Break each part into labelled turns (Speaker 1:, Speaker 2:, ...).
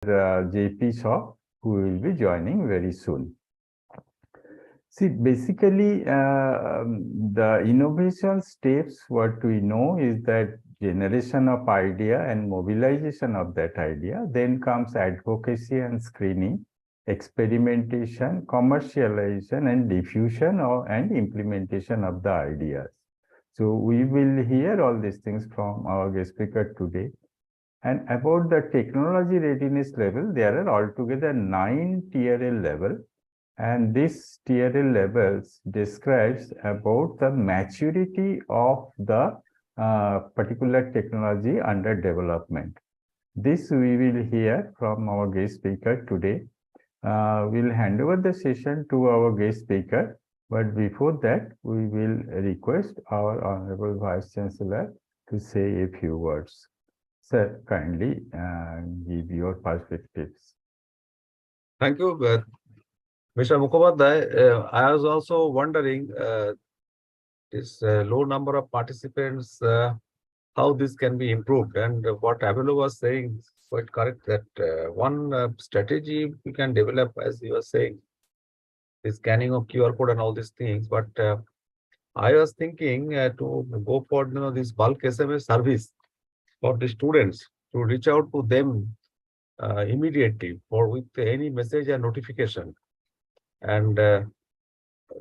Speaker 1: JP Shaw, who will be joining very soon. See, basically, the innovation steps, what we know is that generation of idea and mobilization of that idea, then comes advocacy and screening, experimentation, commercialization, and diffusion and implementation of the ideas. So we will hear all these things from our guest speaker today. And about the technology readiness level, there are altogether 9 TRL level. And this TRL levels describes about the maturity of the particular technology under development. This we will hear from our guest speaker today. We'll hand over the session to our guest speaker. But before that, we will request our Honorable Vice Chancellor to say a few words. Sir, kindly give your perspectives.
Speaker 2: Thank you, Mr. Mukhopadhyay. I was also wondering this low number of participants, how this can be improved. And what Abul was saying is quite correct, that one strategy we can develop, as you were saying, the scanning of QR code and all these things. But I was thinking to go for this bulk SMS service for the students, to reach out to them immediately for with any message and notification. And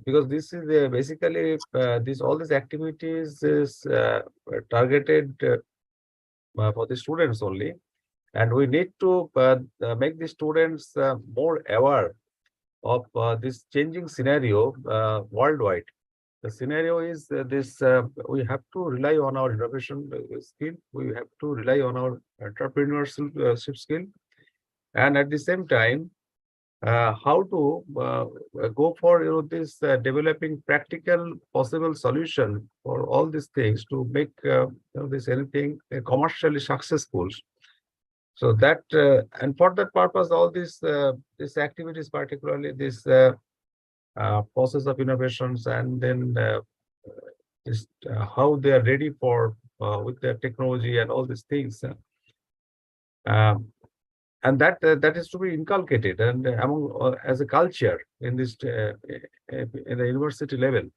Speaker 2: because this is basically all these activities is targeted for the students only, and we need to make the students more aware of this changing scenario worldwide. The scenario is this: we have to rely on our innovation skill, we have to rely on our entrepreneurship skill, and at the same time, how to go for this developing practical possible solution for all these things to make this anything commercially successful. So that and for that purpose, all these activities, particularly this process of innovations, and then this, how they are ready for with their technology and all these things. And that is to be inculcated and among as a culture in this in the university level.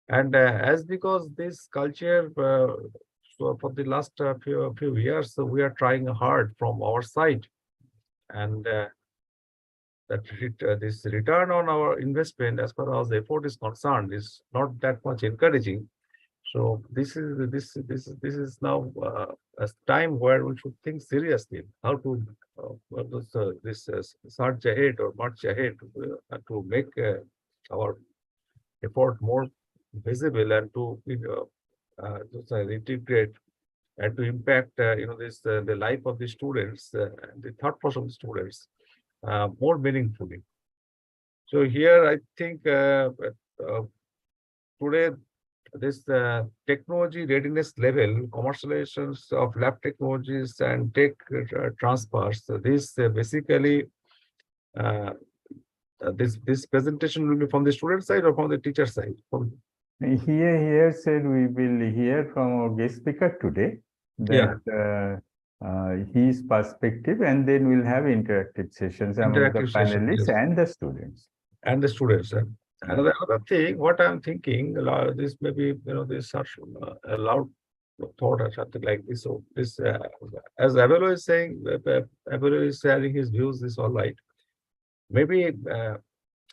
Speaker 2: And as because this culture so for the last few years, so we are trying hard from our side, and that this return on our investment as far as the effort is concerned is not that much encouraging. So this is now a time where we should think seriously how to surge ahead or march ahead to make our effort more visible, and to integrate and to impact this the life of the students, the thought process of the students more meaningfully. So here I think today this technology readiness level, commercializations of lab technologies and tech transfers. So this basically this presentation will be from the student side or from the teacher side?
Speaker 1: Here said we will hear from our guest speaker today that his perspective, and then we'll have interactive sessions among the panelists and the students.
Speaker 2: And the students. Another thing, what I'm thinking, this maybe this such a loud thought or something like this. So this, as Abul is saying, Abul is sharing his views. This all right. Maybe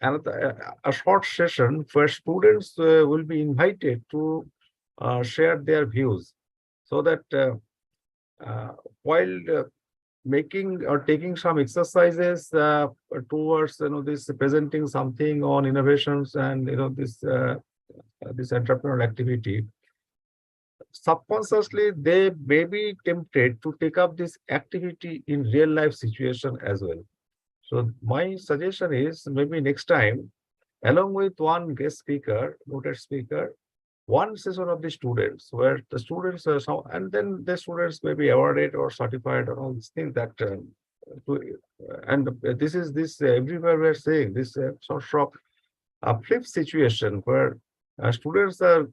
Speaker 2: a short session where students will be invited to share their views, so that while making or taking some exercises towards this presenting something on innovations and this entrepreneurial activity, subconsciously they may be tempted to take up this activity in real life situation as well. So my suggestion is, maybe next time, along with one guest speaker, noted speaker, one session of the students where the students are and then the students may be awarded or certified or all these things that and this is everywhere we're saying this sort of a flip situation where students are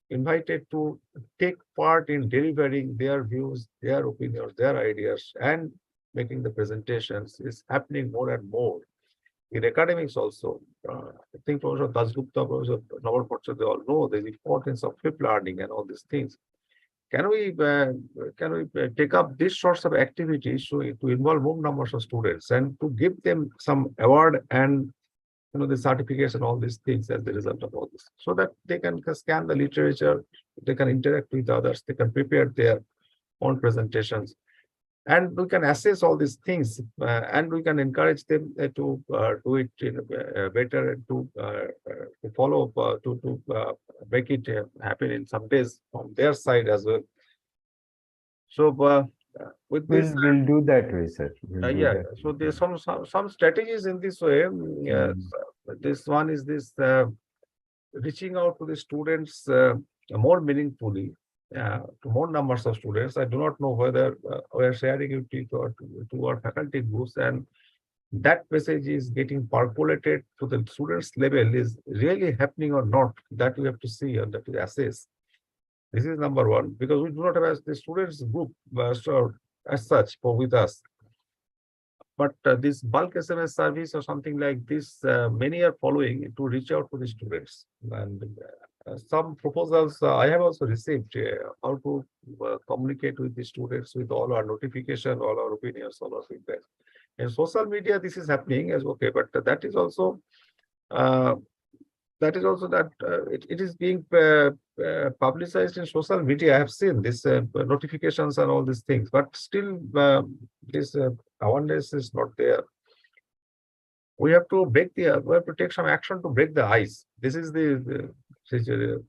Speaker 2: invited to take part in delivering their views, their opinions, their ideas, and making the presentations is happening more and more. In academics also, I think Professor Dasgupta, Professor Naval Bhattacharya, they all know the importance of flip learning and all these things. Can we take up these sorts of activities to involve more numbers of students and to give them some award and the certificates and all these things as the result of all this, so that they can scan the literature, they can interact with others, they can prepare their own presentations, and we can assess all these things, and we can encourage them to do it in better and to follow up, to make it happen in some days from their side as well. So with this,
Speaker 1: we'll do that research. We'll do
Speaker 2: yeah.
Speaker 1: that.
Speaker 2: So there's some strategies in this way. This one is this reaching out to the students more meaningfully, to more numbers of students. I do not know whether we are sharing it to our faculty groups, and that message is getting percolated to the students level is really happening or not. That we have to see and that we assess. This is number one, because we do not have the students group as such with us. But this bulk SMS service or something like this, many are following to reach out to the students. And some proposals I have also received, how to communicate with the students with all our notification, all our opinions, all our feedback. In social media, this is happening as okay, but that is also it is being publicized in social media. I have seen this notifications and all these things, but still this awareness is not there. We have to we have to take some action to break the ice. This is the situation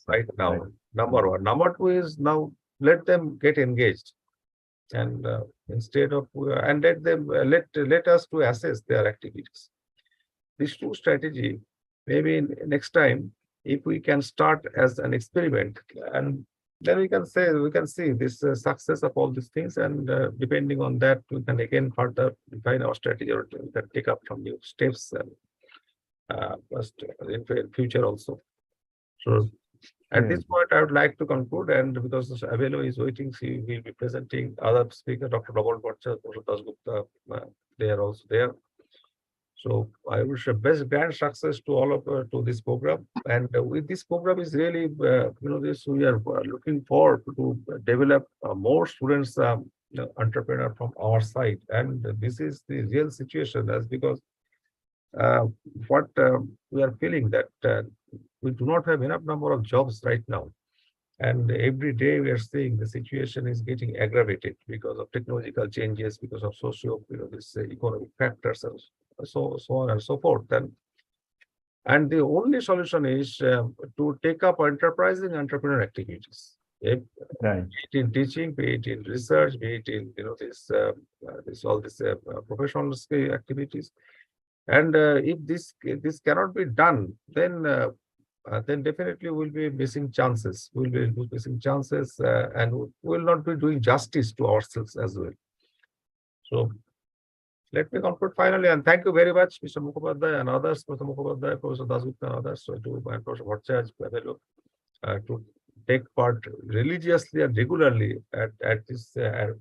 Speaker 2: right now.
Speaker 1: Right.
Speaker 2: Number one. Number two is now let them get engaged, and instead of and let them let us to assess their activities. These two strategy, maybe next time, if we can start as an experiment, and then we can see this success of all these things, and depending on that, we can again further define our strategy, or we can take up some new steps and in future also. So at this point, I would like to conclude, and because Abul is waiting, she will be presenting other speaker, Dr. Abul Bhattacharya, Professor Dasgupta, they are also there. So I wish a best grand success to all of to this program. And with this program is really, this we are looking forward to develop more students, entrepreneur from our side. And this is the real situation, as because what we are feeling that we do not have enough number of jobs right now. And every day we are seeing the situation is getting aggravated because of technological changes, because of this economic factors, and so on and so forth. And the only solution is to take up enterprising entrepreneur activities. Be it in teaching, be it in research, be it in all this professional skill activities. And if this cannot be done, then definitely we'll be missing chances. We'll be missing chances, and we'll not be doing justice to ourselves as well. So let me conclude finally, and thank you very much, Mr. Mukhopadhyay and others, Professor Mukhopadhyay, Professor Dasgupta and others, and Professor Bhattacharya, to take part religiously and regularly at this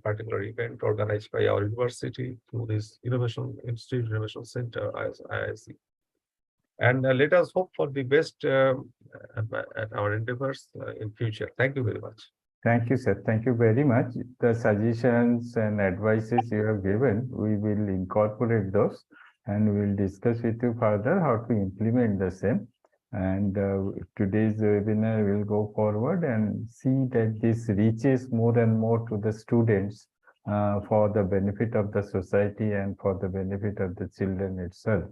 Speaker 2: particular event organized by our university through this Innovation Institute, Innovation Center, IIC. And let us hope for the best at our endeavors in future. Thank you very much.
Speaker 1: Thank you, sir. Thank you very much. The suggestions and advices you have given, we will incorporate those, and we will discuss with you further how to implement the same. And today's webinar will go forward and see that this reaches more and more to the students for the benefit of the society and for the benefit of the children itself.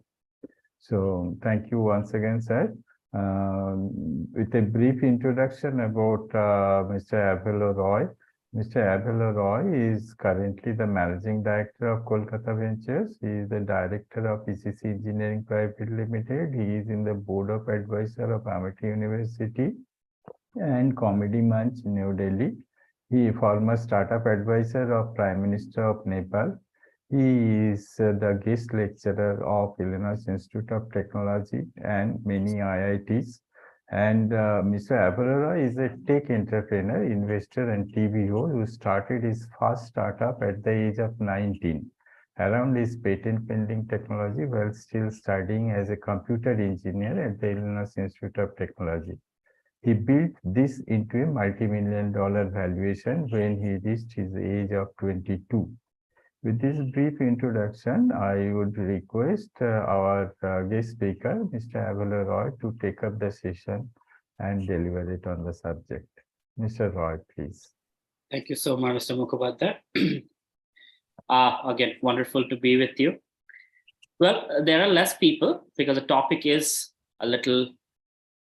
Speaker 1: So thank you once again, sir. With a brief introduction about Mr. Abul Roy. Mr. Abul Roy is currently the Managing Director of Kolkata Ventures. He is the Director of ECC Engineering Private Limited. He is in the Board of Advisor of Amity University and Comedy Munch, New Delhi. He is former Startup Advisor of Prime Minister of Nepal. He is the guest lecturer of Illinois Institute of Technology and many IITs. And Mr. Abul is a tech entrepreneur, investor, and TVO who started his first startup at the age of 19 around his patent pending technology while still studying as a computer engineer at the Illinois Institute of Technology. He built this into a multi-million-dollar valuation when he reached his age of 22. With this brief introduction, I would request our guest speaker, Mr. Abul, to take up the session and deliver it on the subject. Mr. Roy, please.
Speaker 3: Thank you so much, Mr. Mukhopadhyay. Again, wonderful to be with you. Well, there are less people because the topic is a little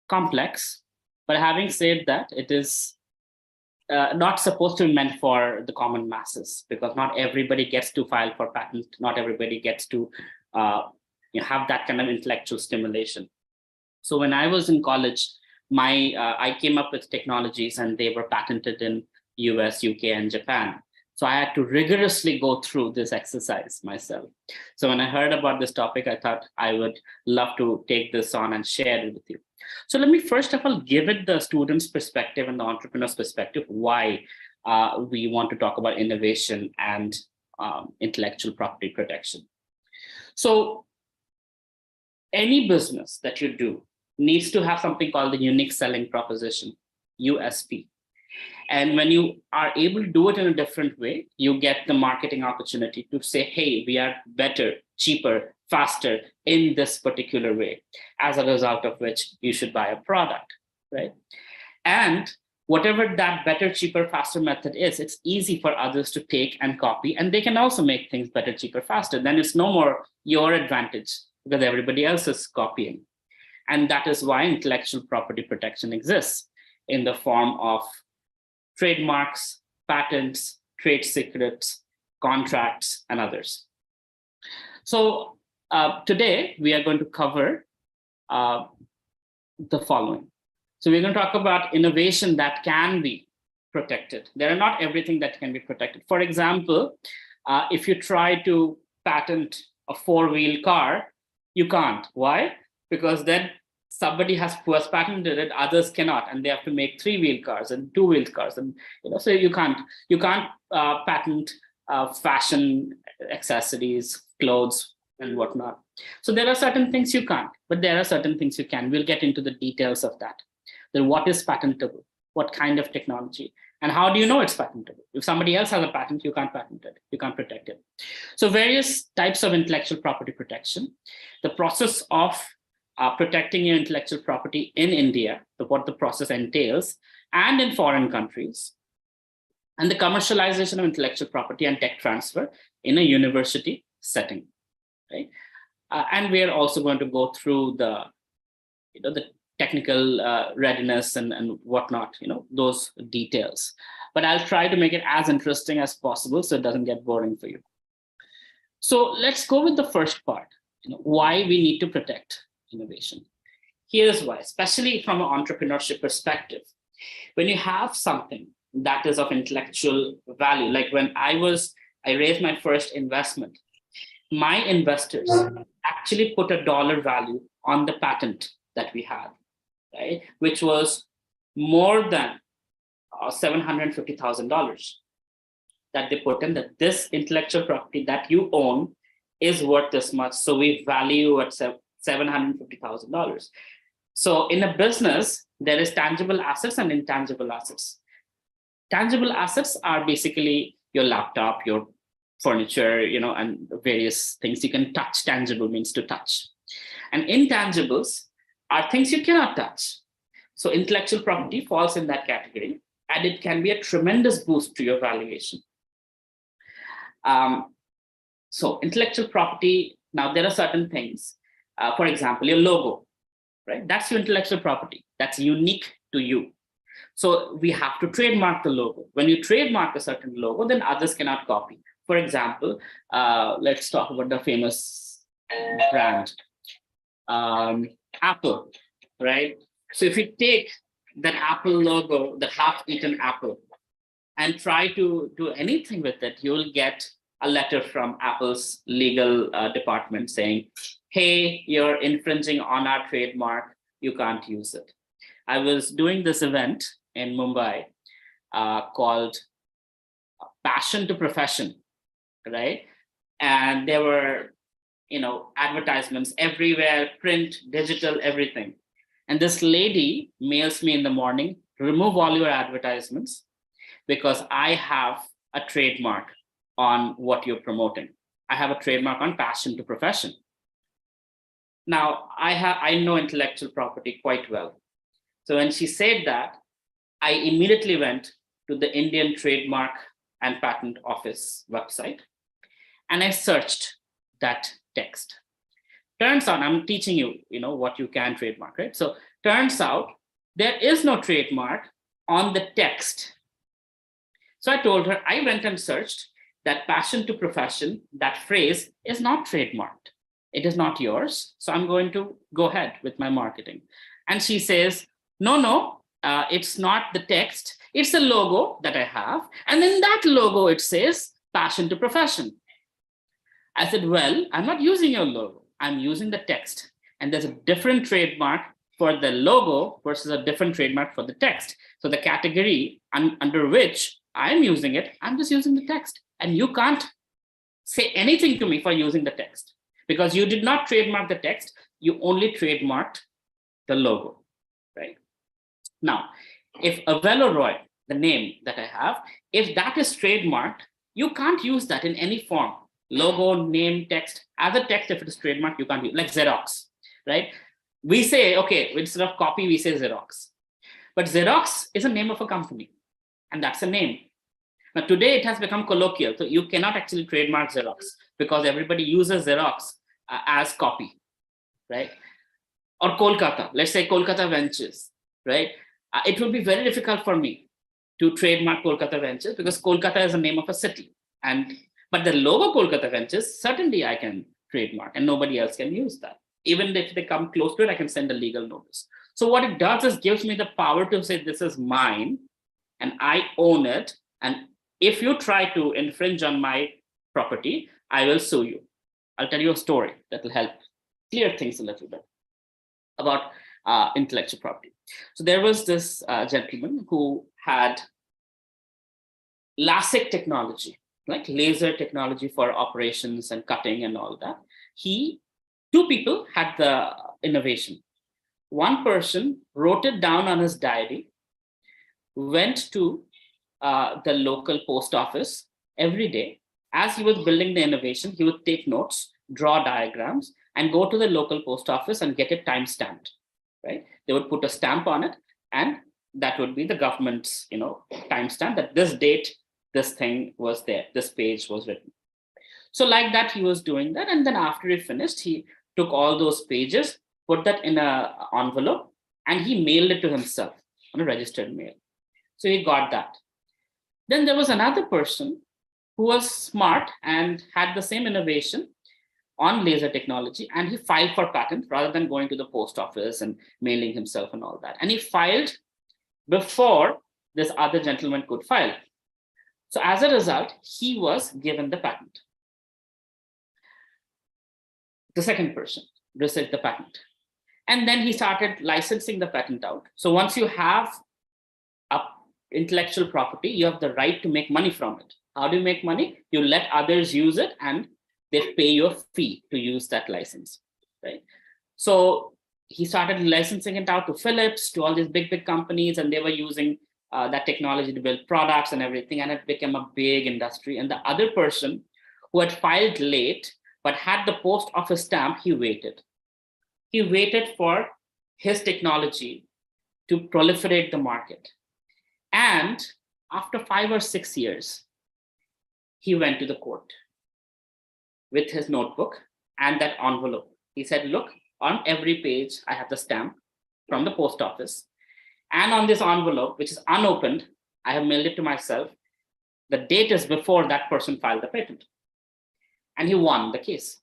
Speaker 3: complex. But having said that, it is not supposed to be meant for the common masses because not everybody gets to file for patent. Not everybody gets to have that kind of intellectual stimulation. So when I was in college, I came up with technologies and they were patented in US, UK, and Japan. So I had to rigorously go through this exercise myself. So when I heard about this topic, I thought I would love to take this on and share it with you. So let me first of all give it the student's perspective and the entrepreneur's perspective why we want to talk about innovation and intellectual property protection. So any business that you do needs to have something called the unique selling proposition, USP. And when you are able to do it in a different way, you get the marketing opportunity to say, hey, we are better, cheaper, faster in this particular way, as a result of which you should buy a product, right? And whatever that better, cheaper, faster method is, it's easy for others to take and copy, and they can also make things better, cheaper, faster. Then it's no more your advantage because everybody else is copying. And that is why intellectual property protection exists in the form of trademarks, patents, trade secrets, contracts, and others. So today we are going to cover the following. So we're going to talk about innovation that can be protected. There are not everything that can be protected. For example, if you try to patent a four-wheel car, you can't. Why? Because then somebody who has patented it, others cannot, and they have to make three-wheel cars and two-wheel cars, and so you can't patent fashion accessories, clothes, and whatnot. So there are certain things you can't, but there are certain things you can. We'll get into the details of that. Then what is patentable? What kind of technology? And how do you know it's patentable? If somebody else has a patent, you can't patent it. You can't protect it. So various types of intellectual property protection. The process of protecting your intellectual property in India, what the process entails, and in foreign countries, and the commercialization of intellectual property and tech transfer in a university setting, right? And we are also going to go through the technical readiness and whatnot, those details. But I'll try to make it as interesting as possible so it doesn't get boring for you. So let's go with the first part, why we need to protect innovation. Here's why, especially from an entrepreneurship perspective. When you have something that is of intellectual value, like when I raised my first investment, my investors actually put a dollar value on the patent that we had, right? Which was more than $750,000 that they put in, that this intellectual property that you own is worth this much. So we value at $750,000. So in a business, there is tangible assets and intangible assets. Tangible assets are basically your laptop, your furniture, and various things you can touch. Tangible means to touch. And intangibles are things you cannot touch. So intellectual property falls in that category, and it can be a tremendous boost to your valuation. So intellectual property, now there are certain things. For example, your logo, right? That's your intellectual property. That's unique to you. So we have to trademark the logo. When you trademark a certain logo, then others cannot copy. For example, let's talk about the famous brand, Apple, right? So if you take that Apple logo, the half-eaten apple, and try to do anything with it, you'll get a letter from Apple's legal department saying, hey, you're infringing on our trademark, you can't use it. I was doing this event in Mumbai called Passion to Profession, right? And there were, advertisements everywhere, print, digital, everything. And this lady mails me in the morning, remove all your advertisements because I have a trademark on what you're promoting. I have a trademark on passion to profession. Now, I know intellectual property quite well. So when she said that, I immediately went to the Indian Trademark and Patent Office website, and I searched that text. Turns out, I'm teaching you, what you can trademark, right? So turns out there is no trademark on the text. So I told her, I went and searched that passion to profession, that phrase is not trademarked. It is not yours. So I'm going to go ahead with my marketing. And she says, no, it's not the text. It's a logo that I have. And in that logo, it says passion to profession. I said, well, I'm not using your logo. I'm using the text. And there's a different trademark for the logo versus a different trademark for the text. So the category under which I'm using it, I'm just using the text. And you can't say anything to me for using the text because you did not trademark the text. You only trademarked the logo, right? Now, if Avello Roy, the name that I have, if that is trademarked, you can't use that in any form. Logo, name, text. As a text, if it is trademarked, you can't use, like Xerox, right? We say, okay, instead of copy, we say Xerox. But Xerox is a name of a company, and that's a name. Now, today it has become colloquial, so you cannot actually trademark Xerox because everybody uses Xerox as copy, right? Or Kolkata, let's say Kolkata Ventures, right? It will be very difficult for me to trademark Kolkata Ventures because Kolkata is the name of a city. But the logo Kolkata Ventures, certainly I can trademark and nobody else can use that. Even if they come close to it, I can send a legal notice. So what it does is gives me the power to say, this is mine and I own it. And if you try to infringe on my property, I will sue you. I'll tell you a story that will help clear things a little bit about intellectual property. So there was this gentleman who had LASIK technology, like laser technology for operations and cutting and all that. Two people had the innovation. One person wrote it down on his diary, went to the local post office every day. As he was building the innovation, he would take notes, draw diagrams, and go to the local post office and get it time-stamped, right? They would put a stamp on it, and that would be the government's, timestamp that this date, this thing was there, this page was written. So like that, he was doing that. And then after he finished, he took all those pages, put that in an envelope, and he mailed it to himself on a registered mail. So he got that. Then there was another person who was smart and had the same innovation on laser technology, and he filed for patent rather than going to the post office and mailing himself and all that. And he filed before this other gentleman could file. So as a result, he was given the patent. The second person received the patent. And then he started licensing the patent out. So once you have intellectual property, you have the right to make money from it. How do you make money? You let others use it and they pay you a fee to use that license, right? So he started licensing it out to Philips, to all these big companies, and they were using that technology to build products and everything, and it became a big industry. And the other person who had filed late but had the post office stamp, he waited. He waited for his technology to proliferate the market. And after 5 or 6 years, he went to the court with his notebook and that envelope. He said, look, on every page, I have the stamp from the post office. And on this envelope, which is unopened, I have mailed it to myself. The date is before that person filed the patent. And he won the case.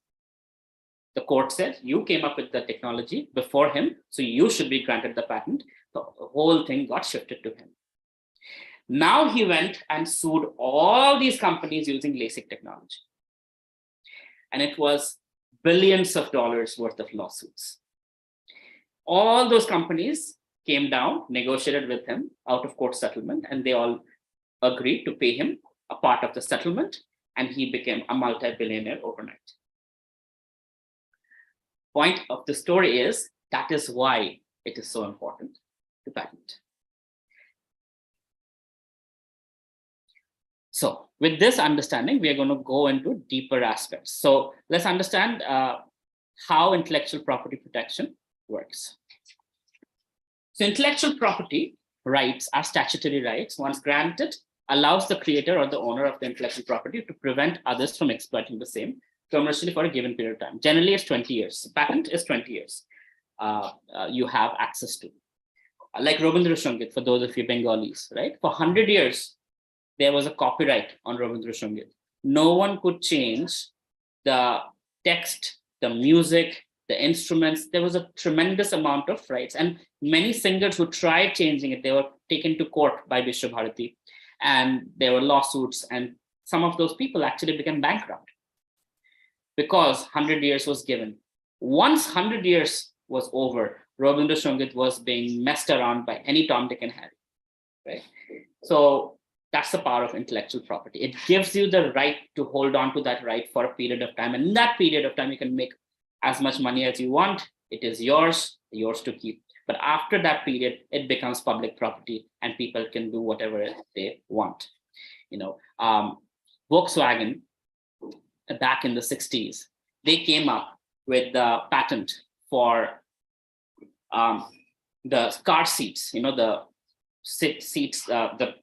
Speaker 3: The court said, you came up with the technology before him, so you should be granted the patent. The whole thing got shifted to him. Now he went and sued all these companies using LASIK technology. And it was billions of dollars worth of lawsuits. All those companies came down, negotiated with him out of court settlement, and they all agreed to pay him a part of the settlement, and he became a multi-billionaire overnight. Point of the story is that is why it is so important to patent. So with this understanding, we are going to go into deeper aspects. So let's understand how intellectual property protection works. So intellectual property rights are statutory rights. Once granted, allows the creator or the owner of the intellectual property to prevent others from exploiting the same commercially for a given period of time. Generally, it's 20 years. Patent is 20 years. You have access to. Like Rabindra Sangit, for those of you Bengalis, right? For 100 years, there was a copyright on Rabindra Sangit. No one could change the text, the music, the instruments. There was a tremendous amount of rights. And many singers who tried changing it, they were taken to court by Vishwabharati. And there were lawsuits. And some of those people actually became bankrupt because 100 years was given. Once 100 years was over, Rabindra Sangit was being messed around by any Tom, Dick, and Harry, right? So that's the power of intellectual property. It gives you the right to hold on to that right for a period of time. And in that period of time, you can make as much money as you want. It is yours to keep. But after that period, it becomes public property and people can do whatever they want. You know, Volkswagen, back in the 60s, they came up with the patent for the car seats, you know, the seats, the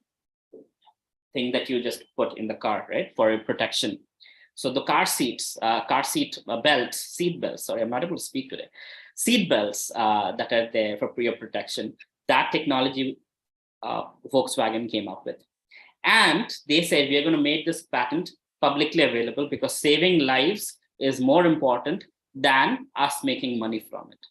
Speaker 3: thing that you just put in the car, right, for protection. So the car seats, seat belts, sorry, I'm not able to speak today, seat belts that are there for your protection, that technology Volkswagen came up with. And they said, we are going to make this patent publicly available because saving lives is more important than us making money from it.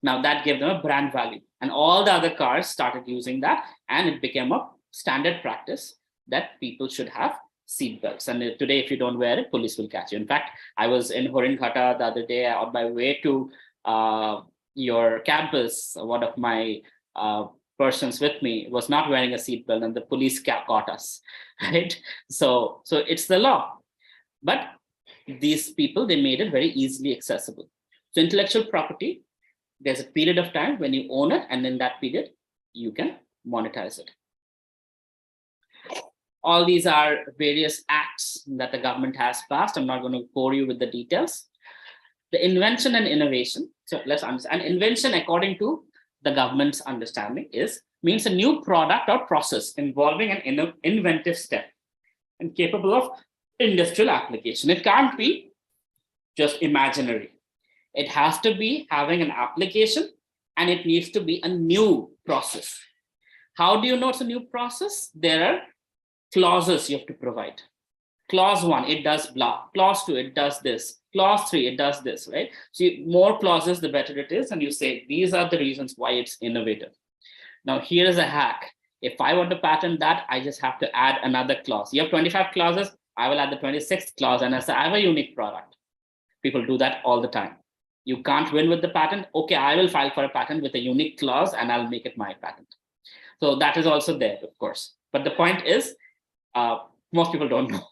Speaker 3: Now that gave them a brand value, and all the other cars started using that, and it became a standard practice that people should have seat belts. And today, if you don't wear it, police will catch you. In fact, I was in Horinghata the other day on my way to your campus. One of my persons with me was not wearing a seat belt, and the police caught us, right? So it's the law. But these people, they made it very easily accessible. So intellectual property, there's a period of time when you own it, and in that period, you can monetize it. All these are various acts that the government has passed. I'm not going to bore you with the details. The invention and innovation. So let's understand. Invention, according to the government's understanding, means a new product or process involving an inventive step and capable of industrial application. It can't be just imaginary. It has to be having an application, and it needs to be a new process. How do you know it's a new process? There are clauses you have to provide. Clause 1, it does blah. Clause 2, it does this. Clause 3, it does this, right? So more clauses, the better it is. And you say, these are the reasons why it's innovative. Now, here is a hack. If I want to patent that, I just have to add another clause. You have 25 clauses, I will add the 26th clause, and I say, I have a unique product. People do that all the time. You can't win with the patent. Okay, I will file for a patent with a unique clause, and I'll make it my patent. So that is also there, of course. But the point is, most people don't know.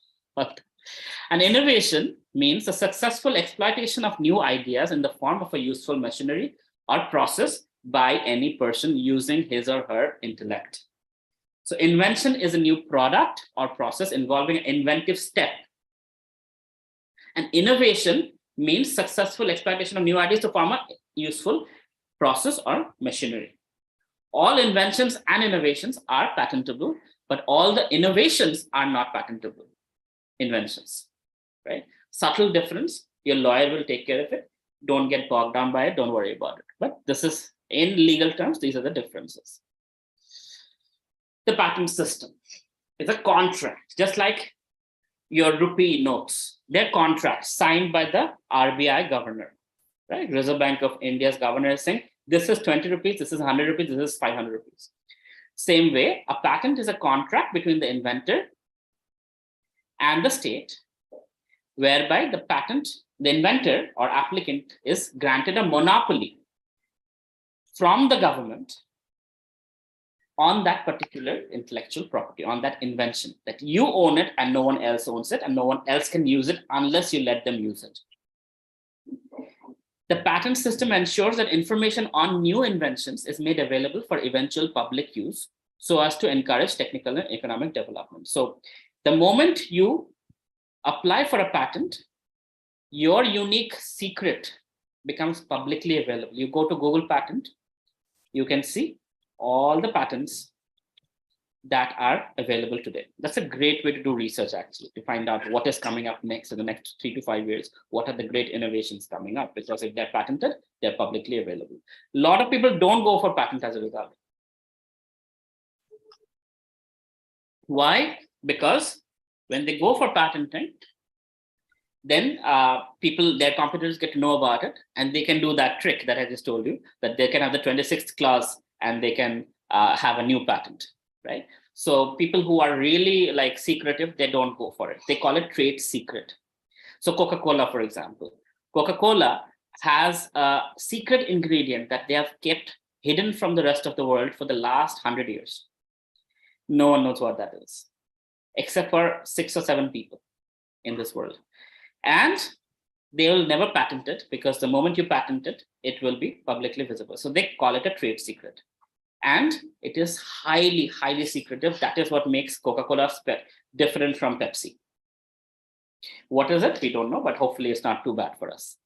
Speaker 3: An innovation means a successful exploitation of new ideas in the form of a useful machinery or process by any person using his or her intellect. So invention is a new product or process involving an inventive step. And innovation means successful exploitation of new ideas to form a useful process or machinery. All inventions and innovations are patentable, but all the innovations are not patentable inventions, right? Subtle difference, your lawyer will take care of it. Don't get bogged down by it, don't worry about it. But this is, in legal terms, these are the differences. The patent system is a contract, just like your rupee notes. They're contracts signed by the RBI governor, right? Reserve Bank of India's governor is saying, this is 20 rupees, this is 100 rupees, this is 500 rupees. Same way, a patent is a contract between the inventor and the state, whereby the inventor or applicant is granted a monopoly from the government on that particular intellectual property, on that invention, that you own it and no one else owns it and no one else can use it unless you let them use it. The patent system ensures that information on new inventions is made available for eventual public use so as to encourage technical and economic development. So the moment you apply for a patent, your unique secret becomes publicly available. You go to Google Patent, you can see all the patents that are available today. That's a great way to do research, actually, to find out what is coming up next in the next 3 to 5 years. What are the great innovations coming up? Because if they're patented, they're publicly available. A lot of people don't go for patent as a result. Why? Because when they go for patenting, then their competitors get to know about it, and they can do that trick that I just told you, that they can have the 26th clause and they can have a new patent. Right? So people who are really like secretive, they don't go for it. They call it trade secret. So Coca-Cola, for example, Coca-Cola has a secret ingredient that they have kept hidden from the rest of the world for the last 100 years. No one knows what that is, except for 6 or 7 people in this world. And they will never patent it, because the moment you patent it, it will be publicly visible. So they call it a trade secret. And it is highly, highly secretive. That is what makes Coca-Cola different from Pepsi. What is it? We don't know, but hopefully it's not too bad for us.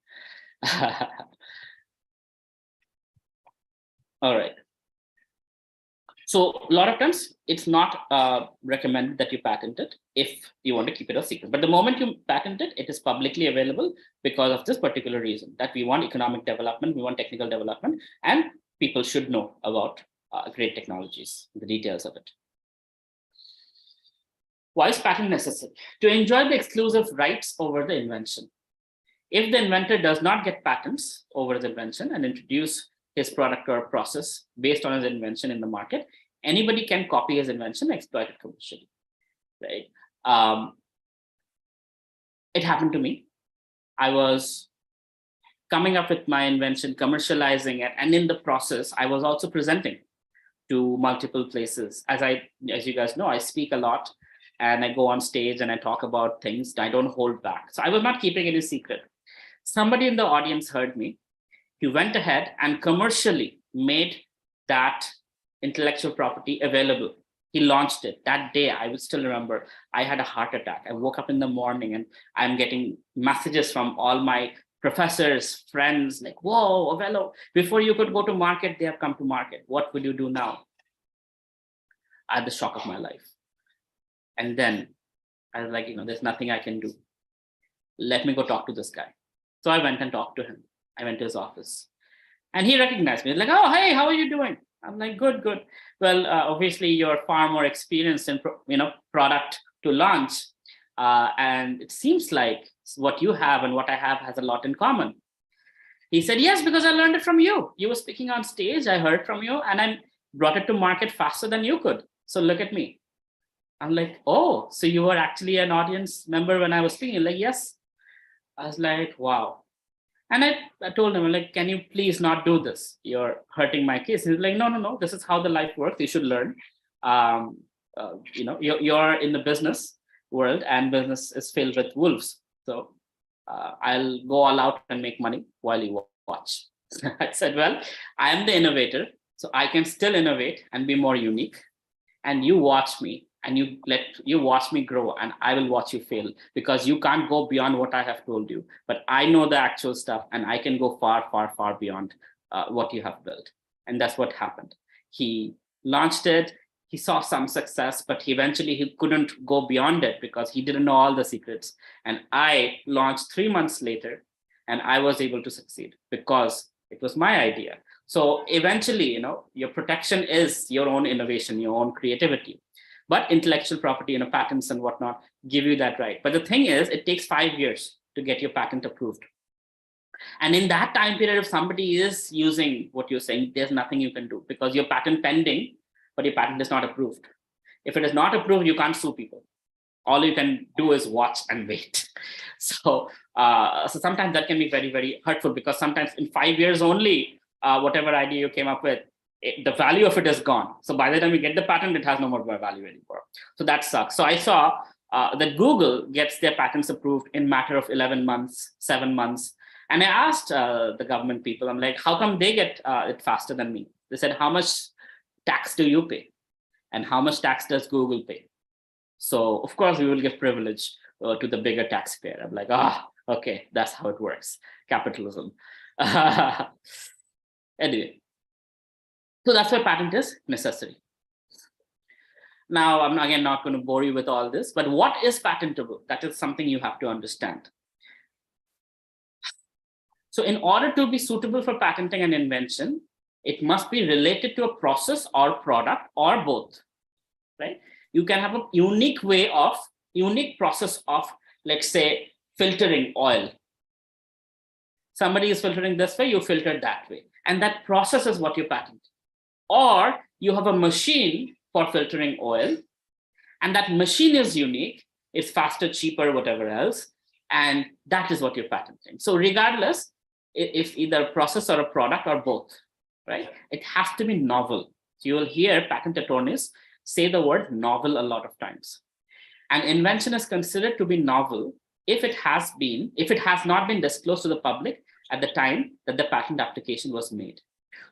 Speaker 3: All right. So a lot of times it's not recommended that you patent it if you want to keep it a secret. But the moment you patent it, it is publicly available because of this particular reason, that we want economic development, we want technical development, and people should know about great technologies, the details of it. Why is patent necessary? To enjoy the exclusive rights over the invention. If the inventor does not get patents over his invention and introduce his product or process based on his invention in the market, anybody can copy his invention and exploit it commercially. Right? It happened to me. I was coming up with my invention, commercializing it, and in the process, I was also presenting to multiple places. As you guys know, I speak a lot, and I go on stage and I talk about things. I don't hold back. So I was not keeping it a secret. Somebody in the audience heard me. He went ahead and commercially made that intellectual property available. He launched it that day. I will still remember, I had a heart attack. I woke up in the morning and I'm getting messages from all my professors, friends, like, whoa, Avello, before you could go to market, they have come to market. What will you do now? I had the shock of my life. And then I was like, there's nothing I can do. Let me go talk to this guy. So I went and talked to him. I went to his office and he recognized me. He's like, oh, hey, how are you doing? I'm like, good, good. Well, obviously you're far more experienced in, product to launch. And it seems like what you have and what I have has a lot in common. He said, yes, because I learned it from you. You were speaking on stage. I heard from you and I brought it to market faster than you could. So look at me. I'm like, oh, so you were actually an audience member when I was speaking? Like, yes. I was like, wow. And I told him, like, can you please not do this? You're hurting my case. He's like, no. This is how the life works. You should learn. You're in the business world and business is filled with wolves. So I'll go all out and make money while you watch. I said, well, I am the innovator, so I can still innovate and be more unique. And you watch me and you watch me grow, and I will watch you fail, because you can't go beyond what I have told you. But I know the actual stuff and I can go far, far, far beyond what you have built. And that's what happened. He launched it. He saw some success, but eventually he couldn't go beyond it because he didn't know all the secrets. And I launched 3 months later and I was able to succeed because it was my idea. So eventually, your protection is your own innovation, your own creativity. But intellectual property, patents and whatnot give you that right. But the thing is, it takes 5 years to get your patent approved. And in that time period, if somebody is using what you're saying, there's nothing you can do because your patent pending, but your patent is not approved. If it is not approved, you can't sue people. All you can do is watch and wait. So sometimes that can be very, very hurtful, because sometimes in 5 years only, whatever idea you came up with, the value of it is gone. So by the time you get the patent, it has no more value anymore. So that sucks. So I saw that Google gets their patents approved in matter of 11 months, 7 months. And I asked the government people, I'm like, how come they get it faster than me? They said, how much tax do you pay? And how much tax does Google pay? So of course we will give privilege to the bigger taxpayer. I'm like, okay, that's how it works. Capitalism. Anyway, so that's why patent is necessary. Now, I'm again not going to bore you with all this, but what is patentable? That is something you have to understand. So in order to be suitable for patenting an invention, it must be related to a process or product or both, right? You can have a unique process of, let's say, filtering oil. Somebody is filtering this way, you filter that way. And that process is what you patent. Or you have a machine for filtering oil, and that machine is unique, it's faster, cheaper, whatever else, and that is what you're patenting. So regardless, if either a process or a product or both, right? It has to be novel. So you will hear patent attorneys say the word novel a lot of times. An invention is considered to be novel if it has not been disclosed to the public at the time that the patent application was made.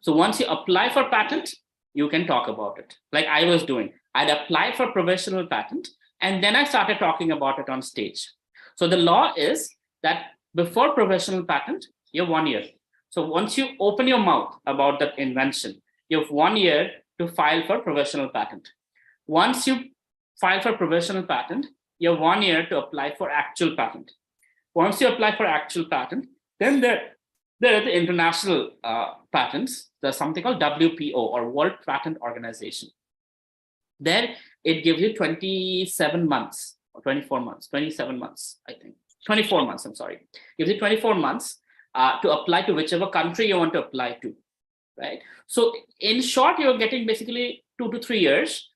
Speaker 3: So once you apply for patent, you can talk about it. Like I was doing, I'd apply for provisional patent, and then I started talking about it on stage. So the law is that before provisional patent, you have 1 year. So once you open your mouth about that invention, you have 1 year to file for provisional patent. Once you file for provisional patent, you have 1 year to apply for actual patent. Once you apply for actual patent, then there are the international patents. There's something called WPO, or World Patent Organization. There it gives you 27 months or 24 months, 27 months, I think. 24 months, I'm sorry. Gives you 24 months to apply to whichever country you want to apply to, right? So in short, you're getting basically 2 to 3 years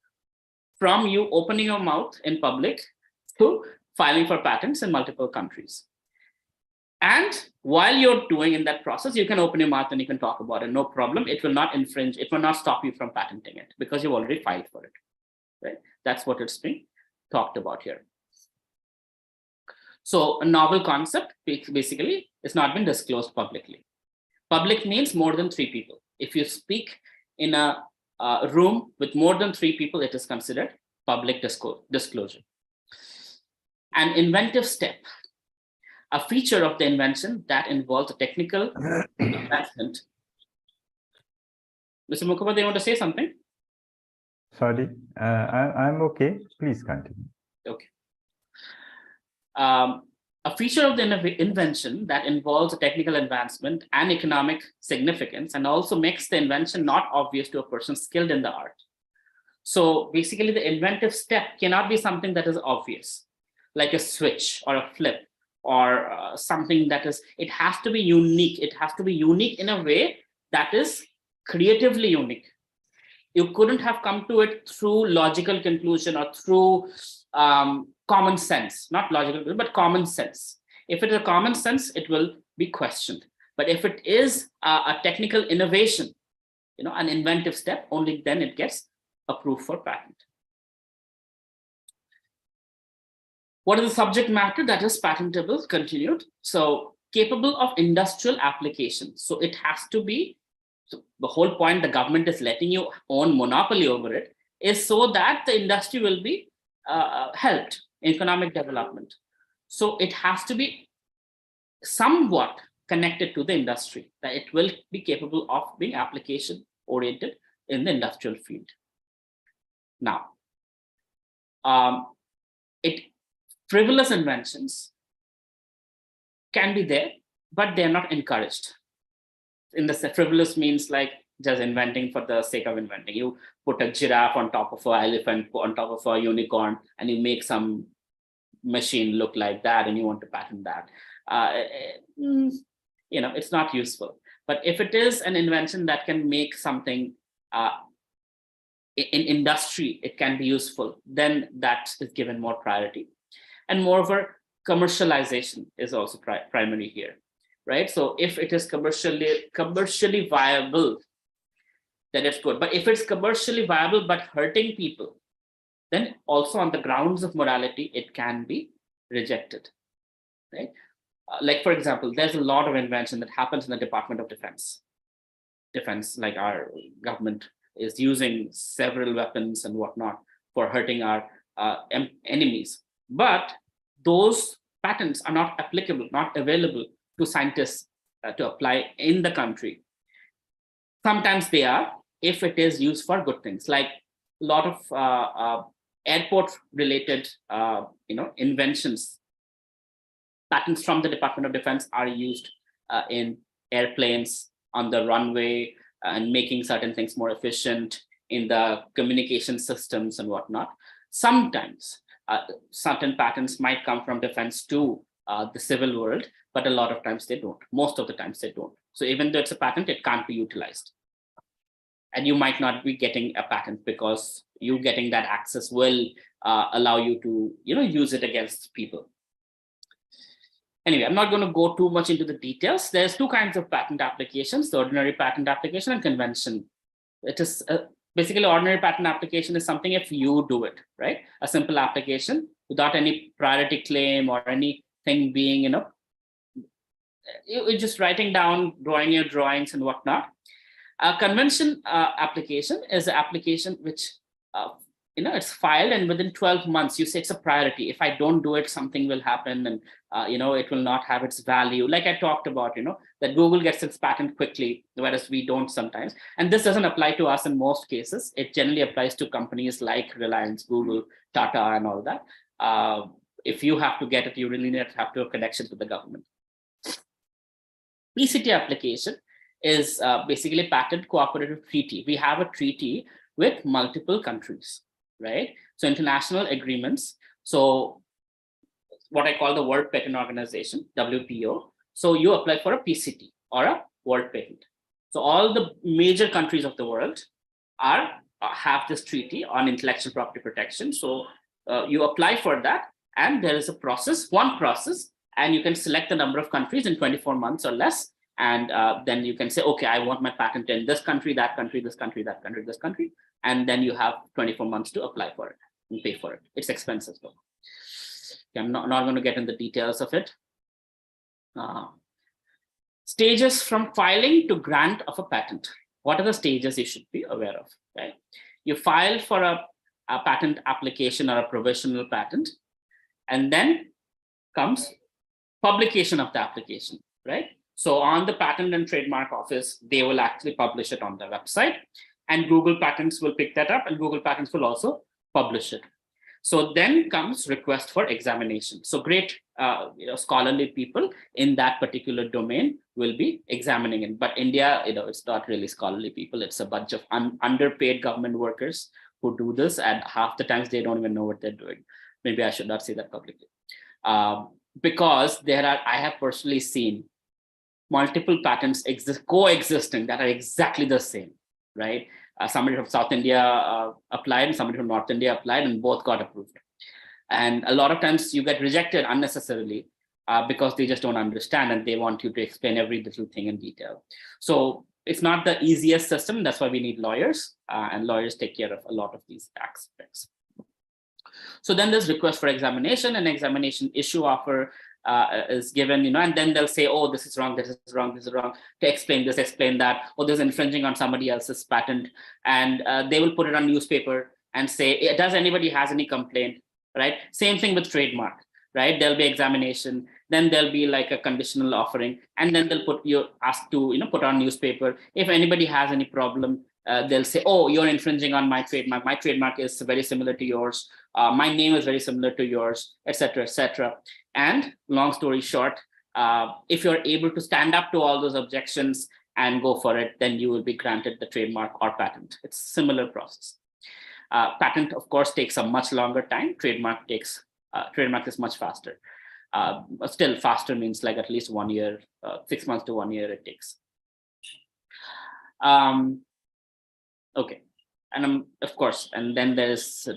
Speaker 3: from you opening your mouth in public to filing for patents in multiple countries. And while you're doing in that process, you can open your mouth and you can talk about it, no problem. It will not infringe, it will not stop you from patenting it because you've already filed for it, right? That's what it's being talked about here. So a novel concept, basically, it's not been disclosed publicly. Public means more than 3 people. If you speak in a room with more than 3 people, it is considered public disclosure. An inventive step, a feature of the invention that involves a technical advancement. Mr. Mukherjee, you want to say something?
Speaker 1: Sorry, I'm okay. Please continue.
Speaker 3: Okay. A feature of the invention that involves a technical advancement and economic significance, and also makes the invention not obvious to a person skilled in the art. So basically, the inventive step cannot be something that is obvious, like a switch or a flip, or something that is, it has to be unique. It has to be unique in a way that is creatively unique. You couldn't have come to it through logical conclusion or through common sense, not logical, but common sense. If it is a common sense, it will be questioned. But if it is a technical innovation, an inventive step, only then it gets approved for patent. What is the subject matter that is patentable? Continued. So capable of industrial application. So it has to be, so the whole point the government is letting you own monopoly over it is so that the industry will be helped in economic development. So it has to be somewhat connected to the industry, that it will be capable of being application oriented in the industrial field. Now, frivolous inventions can be there, but they're not encouraged. In the frivolous means like just inventing for the sake of inventing. You put a giraffe on top of an elephant, on top of a unicorn, and you make some machine look like that, and you want to patent that. It's not useful. But if it is an invention that can make something in industry, it can be useful, then that is given more priority. And moreover, commercialization is also primary here, right? So if it is commercially viable, then it's good. But if it's commercially viable but hurting people, then also on the grounds of morality, it can be rejected, right? Like, for example, there's a lot of invention that happens in the Department of Defense. Like our government is using several weapons and whatnot for hurting our enemies. But those patents are not applicable, not available to scientists to apply in the country. Sometimes they are, if it is used for good things, like a lot of airport-related, inventions. Patents from the Department of Defense are used in airplanes, on the runway, and making certain things more efficient, in the communication systems and whatnot. Sometimes certain patents might come from defense to the civil world, but a lot of times they don't. Most of the times they don't. So even though it's a patent, it can't be utilized. And you might not be getting a patent because you getting that access will allow you to, use it against people. Anyway, I'm not going to go too much into the details. There's two kinds of patent applications: the ordinary patent application and convention. It is basically, ordinary patent application is something if you do it, right? A simple application without any priority claim or anything being, you're just writing down, drawing your drawings and whatnot. A convention application is an application which, it's filed, and within 12 months, you say it's a priority. If I don't do it, something will happen, and it will not have its value. Like I talked about, that Google gets its patent quickly, whereas we don't sometimes. And this doesn't apply to us in most cases. It generally applies to companies like Reliance, Google, Tata, and all that. If you have to get it, you really need to have to have connections with the government. PCT application is basically patent cooperative treaty. We have a treaty with multiple countries, right? So international agreements. So what I call the World Patent Organization, WPO. So you apply for a PCT or a world patent. So all the major countries of the world have this treaty on intellectual property protection. So you apply for that, and there is a process, one process, and you can select the number of countries in 24 months or less. And then you can say, okay, I want my patent in this country, that country, this country, that country, this country. And then you have 24 months to apply for it and pay for it. It's expensive though. Okay, I'm not going to get into the details of it. Stages from filing to grant of a patent. What are the stages you should be aware of, right? You file for a patent application or a provisional patent, and then comes publication of the application, right? So on the Patent and Trademark Office, they will actually publish it on their website, and Google Patents will pick that up, and Google Patents will also publish it. So then comes request for examination. So great, scholarly people in that particular domain will be examining it. But India, it's not really scholarly people. It's a bunch of underpaid government workers who do this, and half the times they don't even know what they're doing. Maybe I should not say that publicly, because I have personally seen multiple patents coexisting that are exactly the same, right? Somebody from South India applied, and somebody from North India applied, and both got approved. And a lot of times you get rejected unnecessarily because they just don't understand, and they want you to explain every little thing in detail. So it's not the easiest system. That's why we need lawyers, and lawyers take care of a lot of these aspects. So then there's request for examination, and examination issue offer is given, and then they'll say, oh, this is wrong, this is wrong, this is wrong, to explain this, explain that, or there's infringing on somebody else's patent. And they will put it on newspaper and say, does anybody has any complaint, right? Same thing with trademark, right? There'll be examination, then there'll be like a conditional offering, and then they'll ask to, put on newspaper. If anybody has any problem, they'll say, oh, you're infringing on my trademark. My trademark is very similar to yours. My name is very similar to yours, etc., etc. And long story short, if you're able to stand up to all those objections and go for it, then you will be granted the trademark or patent. It's a similar process. Patent, of course, takes a much longer time. Trademark is much faster. Still, faster means like at least 1 year, 6 months to 1 year it takes. Okay, and of course, and then there's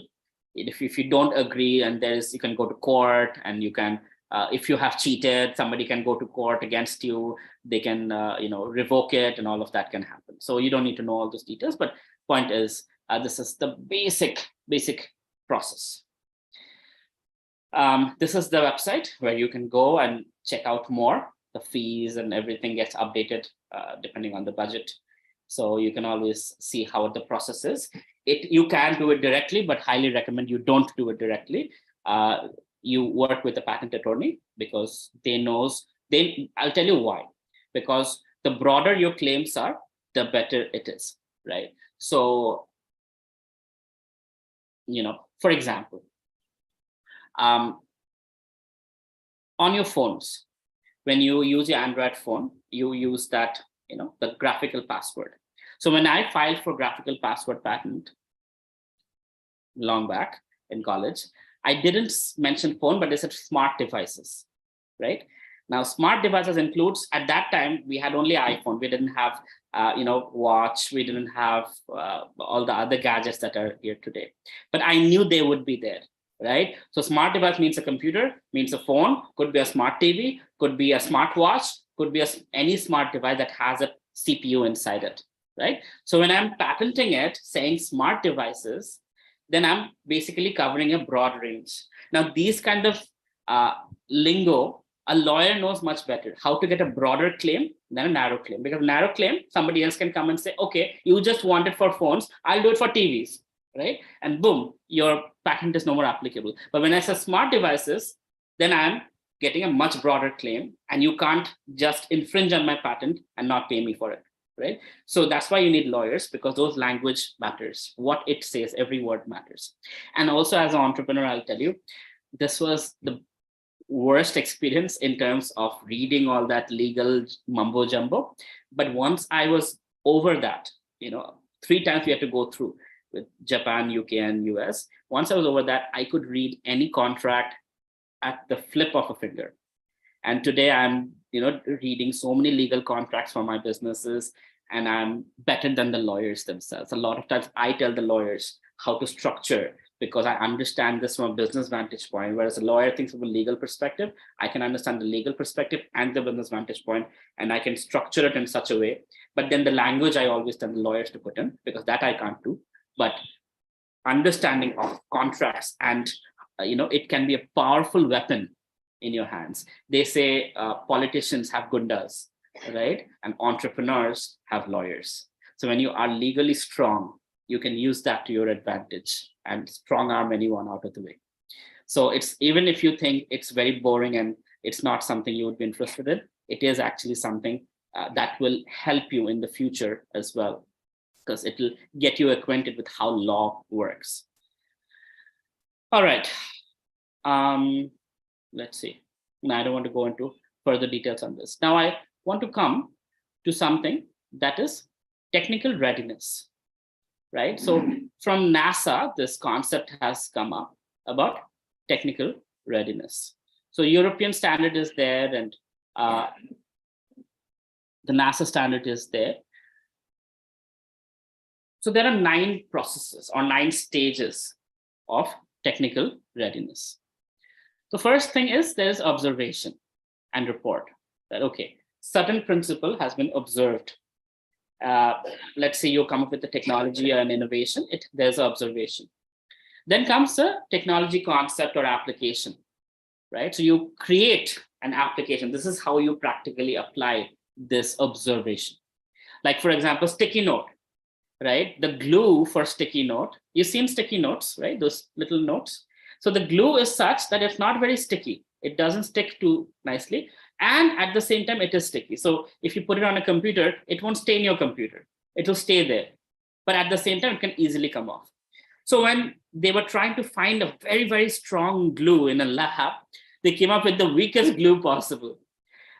Speaker 3: if you don't agree, and you can go to court, and you can if you have cheated, somebody can go to court against you. They can, revoke it, and all of that can happen. So you don't need to know all those details. But point is, this is the basic process. This is the website where you can go and check out more. The fees and everything gets updated depending on the budget. So you can always see how the process is. You can do it directly, but highly recommend you don't do it directly. You work with a patent attorney because I'll tell you why. Because the broader your claims are, the better it is, right? So, for example, on your phones, when you use your Android phone, you use that, the graphical password. So when I filed for graphical password patent long back in college, I didn't mention phone, but they said smart devices, right? Now, smart devices includes, at that time, we had only iPhone. We didn't have, watch. We didn't have all the other gadgets that are here today. But I knew they would be there, right? So smart device means a computer, means a phone, could be a smart TV, could be a smartwatch, could be any smart device that has a CPU inside it, right? So when I'm patenting it, saying smart devices, then I'm basically covering a broad range. Now, these kind of lingo, a lawyer knows much better how to get a broader claim than a narrow claim. Because narrow claim, somebody else can come and say, okay, you just want it for phones, I'll do it for TVs, right? And boom, your patent is no more applicable. But when I say smart devices, then I'm getting a much broader claim, and you can't just infringe on my patent and not pay me for it, right? So that's why you need lawyers, because those language matters. What it says, every word matters. And also, as an entrepreneur, I'll tell you, this was the worst experience in terms of reading all that legal mumbo jumbo. But once I was over that, 3 times we had to go through with Japan, UK, and US. Once I was over that, I could read any contract at the flip of a finger. And today I'm, reading so many legal contracts for my businesses, and I'm better than the lawyers themselves. A lot of times I tell the lawyers how to structure, because I understand this from a business vantage point, whereas a lawyer thinks from a legal perspective. I can understand the legal perspective and the business vantage point, and I can structure it in such a way. But then the language I always tell the lawyers to put in, because that I can't do. But understanding of contracts, and it can be a powerful weapon in your hands. They say politicians have gundas, right? And entrepreneurs have lawyers. So when you are legally strong, you can use that to your advantage and strong arm anyone out of the way. So it's, even if you think it's very boring and it's not something you would be interested in, it is actually something that will help you in the future as well, because it will get you acquainted with how law works. All right. Let's see. Now, I don't want to go into further details on this. Now, I want to come to something that is technical readiness, right? So from NASA, this concept has come up about technical readiness. So European standard is there, and the NASA standard is there. So there are 9 processes or 9 stages of technical readiness. The first thing is there's observation and report that, okay, certain principle has been observed. Let's say you come up with a technology or an innovation, there's observation. Then comes the technology concept or application, right? So you create an application. This is how you practically apply this observation. Like, for example, sticky note, right? The glue for sticky note, you've seen sticky notes, right? Those little notes. So the glue is such that it's not very sticky. It doesn't stick too nicely. And at the same time, it is sticky. So if you put it on a computer, it won't stay in your computer. It will stay there. But at the same time, it can easily come off. So when they were trying to find a very, very strong glue in a lab, they came up with the weakest glue possible.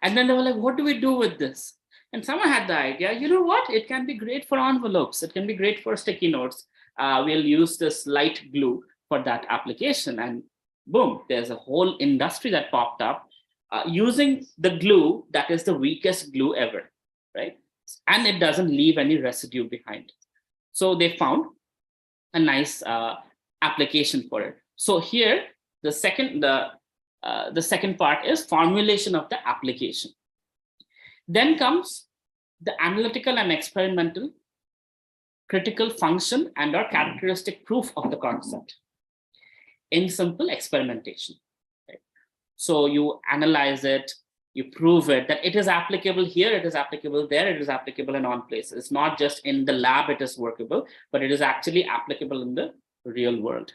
Speaker 3: And then they were like, what do we do with this? And someone had the idea, you know what? It can be great for envelopes. It can be great for sticky notes. We'll use this light glue for that application. And boom, there's a whole industry that popped up using the glue that is the weakest glue ever, right? And it doesn't leave any residue behind. So they found a nice application for it. So here, the The second part is formulation of the application. Then comes the analytical and experimental critical function and or characteristic proof of the concept in simple experimentation. Right? So you analyze it, you prove it, that it is applicable here, it is applicable there, it is applicable in all places. It's not just in the lab it is workable, but it is actually applicable in the real world.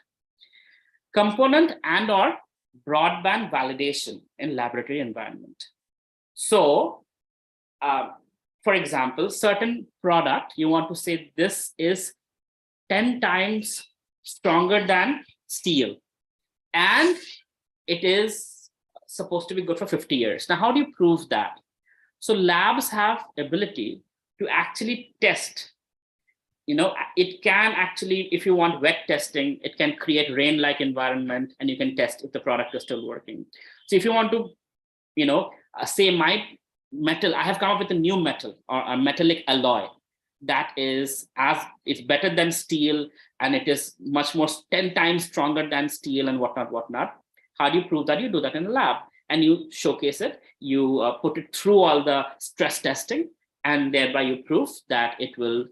Speaker 3: Component and or broadband validation in laboratory environment. So, for example, certain product, you want to say this is 10 times stronger than steel, and it is supposed to be good for 50 years. Now, how do you prove that? So labs have ability to actually test. It can actually, if you want wet testing, it can create rain-like environment and you can test if the product is still working. So if you want to, say my metal, I have come up with a new metal or a metallic alloy that is it's better than steel and it is much more 10 times stronger than steel and whatnot. How do you prove that? You do that in a lab and you showcase it, you put it through all the stress testing, and thereby you prove that it will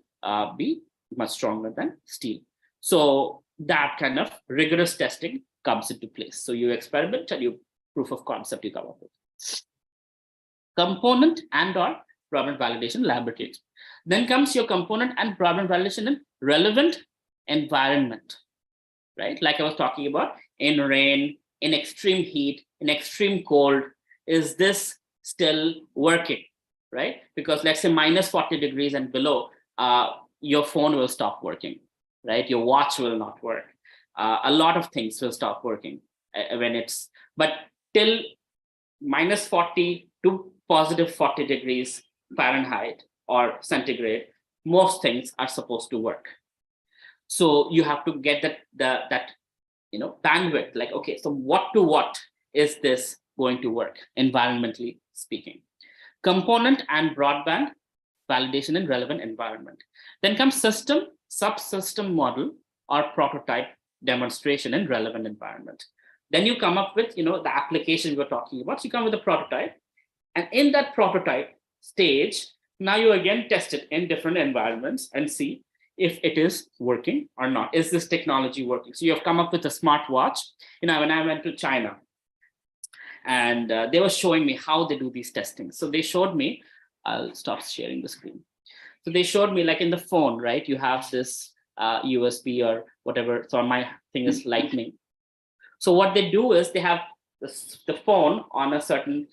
Speaker 3: be much stronger than steel. So that kind of rigorous testing comes into place. So you experiment and you proof of concept you come up with. Component and or problem validation laboratories. Then comes your component and problem validation in relevant environment, right? Like I was talking about, in rain, in extreme heat, in extreme cold, is this still working, right? Because let's say minus 40 degrees and below, your phone will stop working, right? Your watch will not work. A lot of things will stop working but till minus 40 to positive 40 degrees Fahrenheit or centigrade, most things are supposed to work. So you have to get that bandwidth, like, okay, so what to what is this going to work, environmentally speaking. Component and broadband validation in relevant environment. Then comes system, subsystem model or prototype demonstration in relevant environment. Then you come up with, the application we're talking about. So you come with a prototype, and in that prototype stage, now you again test it in different environments and see if it is working or not. Is this technology working? So you have come up with a smartwatch. When I went to China, and they were showing me how they do these testings. So they showed me, I'll stop sharing the screen. So they showed me, like in the phone, right? You have this USB or whatever. So my thing is Lightning. So what they do is they have the phone on a certain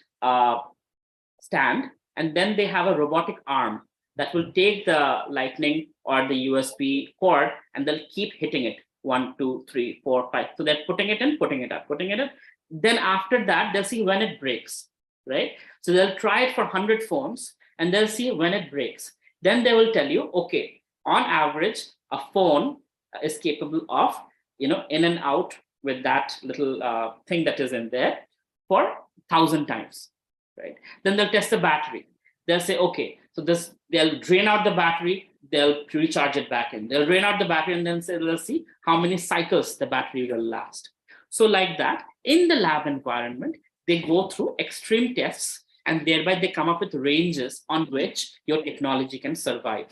Speaker 3: stand, and then they have a robotic arm that will take the Lightning or the USB cord, and they'll keep hitting it 1, 2, 3, 4, 5. So they're putting it in, putting it up, putting it in. Then after that, they'll see when it breaks, right? So they'll try it for 100 phones and they'll see when it breaks. Then they will tell you, okay, on average, a phone is capable of, in and out with that little thing that is in there for 1,000 times, right? Then they'll test the battery. They'll say, okay, so they'll drain out the battery, they'll recharge it back in. They'll drain out the battery and then they'll see how many cycles the battery will last. So like that, in the lab environment, they go through extreme tests, and thereby they come up with ranges on which your technology can survive,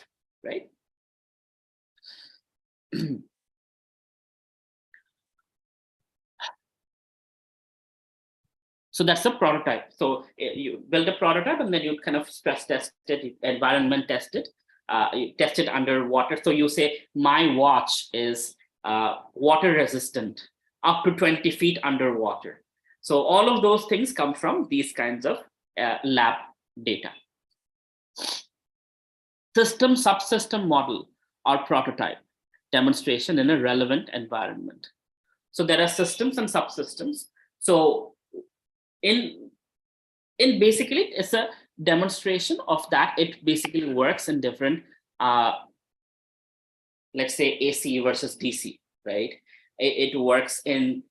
Speaker 3: right? So that's the prototype. So you build a prototype and then you kind of stress test it, environment test it, you test it under water. So you say, my watch is water resistant up to 20 feet underwater. So all of those things come from these kinds of lab data. System subsystem model or prototype demonstration in a relevant environment. So there are systems and subsystems. So in basically, it's a demonstration of that. It basically works in different, let's say AC versus DC, right? It works in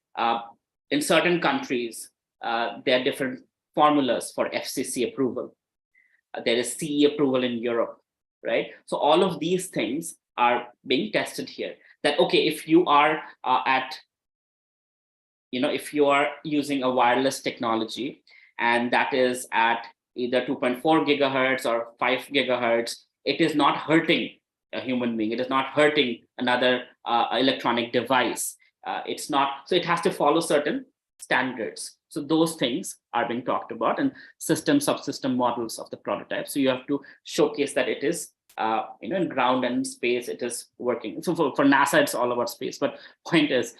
Speaker 3: certain countries. There are different formulas for FCC approval. There is CE approval in Europe, right? So all of these things are being tested here. That, okay, if you are at if you are using a wireless technology and that is at either 2.4 gigahertz or 5 gigahertz, it is not hurting a human being. It is not hurting another electronic device. It's not, so it has to follow certain standards. So those things are being talked about, and system subsystem models of the prototype. So you have to showcase that it is, in ground and space, it is working. So for NASA, it's all about space. But point is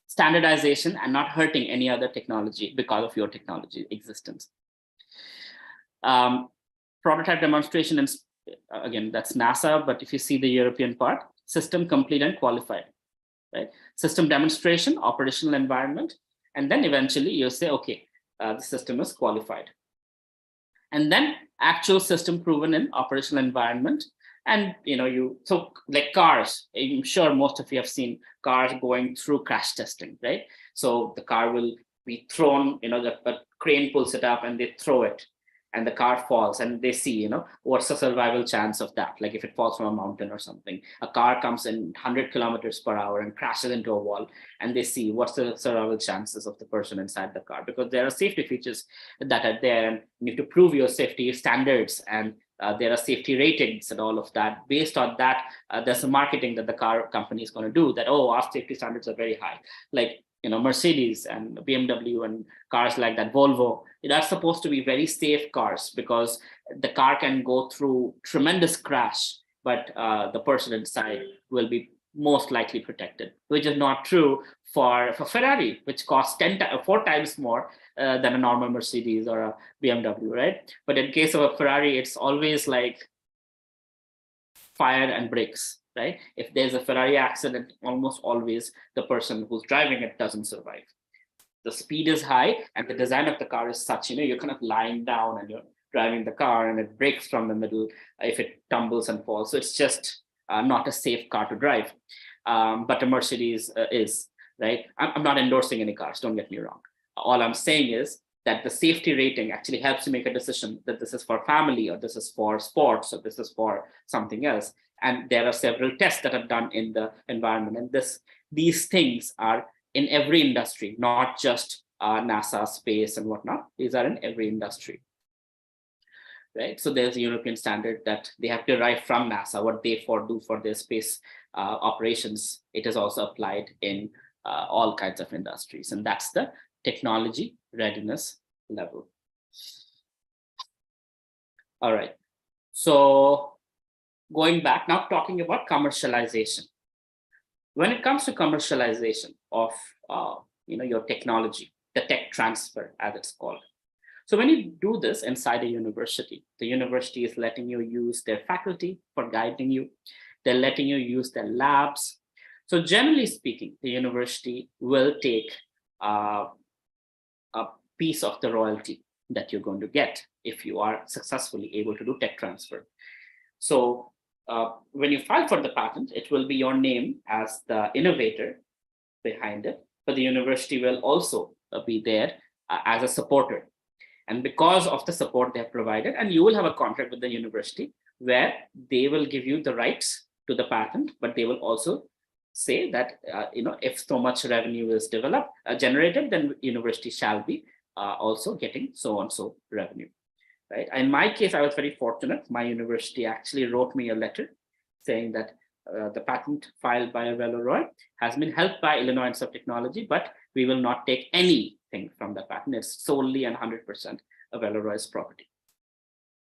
Speaker 3: standardization and not hurting any other technology because of your technology existence. Prototype demonstration, and again, that's NASA. But if you see the European part, system complete and qualified, right? System demonstration, operational environment. And then eventually you say, okay, the system is qualified. And then actual system proven in operational environment. And so like cars, I'm sure most of you have seen cars going through crash testing, right? So the car will be thrown, the crane pulls it up and they throw it, and the car falls, and they see, what's the survival chance of that? Like if it falls from a mountain or something, a car comes in 100 kilometers per hour and crashes into a wall, and they see what's the survival chances of the person inside the car, because there are safety features that are there, and you need to prove your safety standards, and there are safety ratings and all of that. Based on that, there's a marketing that the car company is going to do that, oh, our safety standards are very high. Like, Mercedes and BMW and cars like that, Volvo, that's supposed to be very safe cars, because the car can go through tremendous crash, but the person inside will be most likely protected, which is not true for Ferrari, which costs 4 times more than a normal Mercedes or a BMW, right? But in case of a Ferrari, it's always like fire and brakes, right? If there's a Ferrari accident, almost always the person who's driving it doesn't survive. The speed is high, and the design of the car is such, you're kind of lying down and you're driving the car, and it breaks from the middle if it tumbles and falls. So it's just not a safe car to drive. But a Mercedes is, right? I'm not endorsing any cars, don't get me wrong. All I'm saying is that the safety rating actually helps you make a decision that this is for family, or this is for sports, or this is for something else. And there are several tests that are done in the environment. And these things are in every industry, not just NASA, space, and whatnot. These are in every industry, right? So there's a European standard that they have derived from NASA, what they do for their space operations. It is also applied in all kinds of industries. And that's the technology readiness level. All right. So going back now, talking about commercialization. When it comes to commercialization of your technology, the tech transfer as it's called. So when you do this inside a university, the university is letting you use their faculty for guiding you. They're letting you use their labs. So generally speaking, the university will take a piece of the royalty that you're going to get if you are successfully able to do tech transfer. So when you file for the patent, it will be your name as the innovator behind it, but the university will also be there as a supporter. And because of the support they have provided, and you will have a contract with the university where they will give you the rights to the patent, but they will also say that if so much revenue is generated, then university shall be also getting so and so revenue. Right. In my case, I was very fortunate. My university actually wrote me a letter saying that the patent filed by Avelo Roy has been held by Illinois Institute of Technology, but we will not take anything from the patent. It's solely and 100% Avelo Roy's property.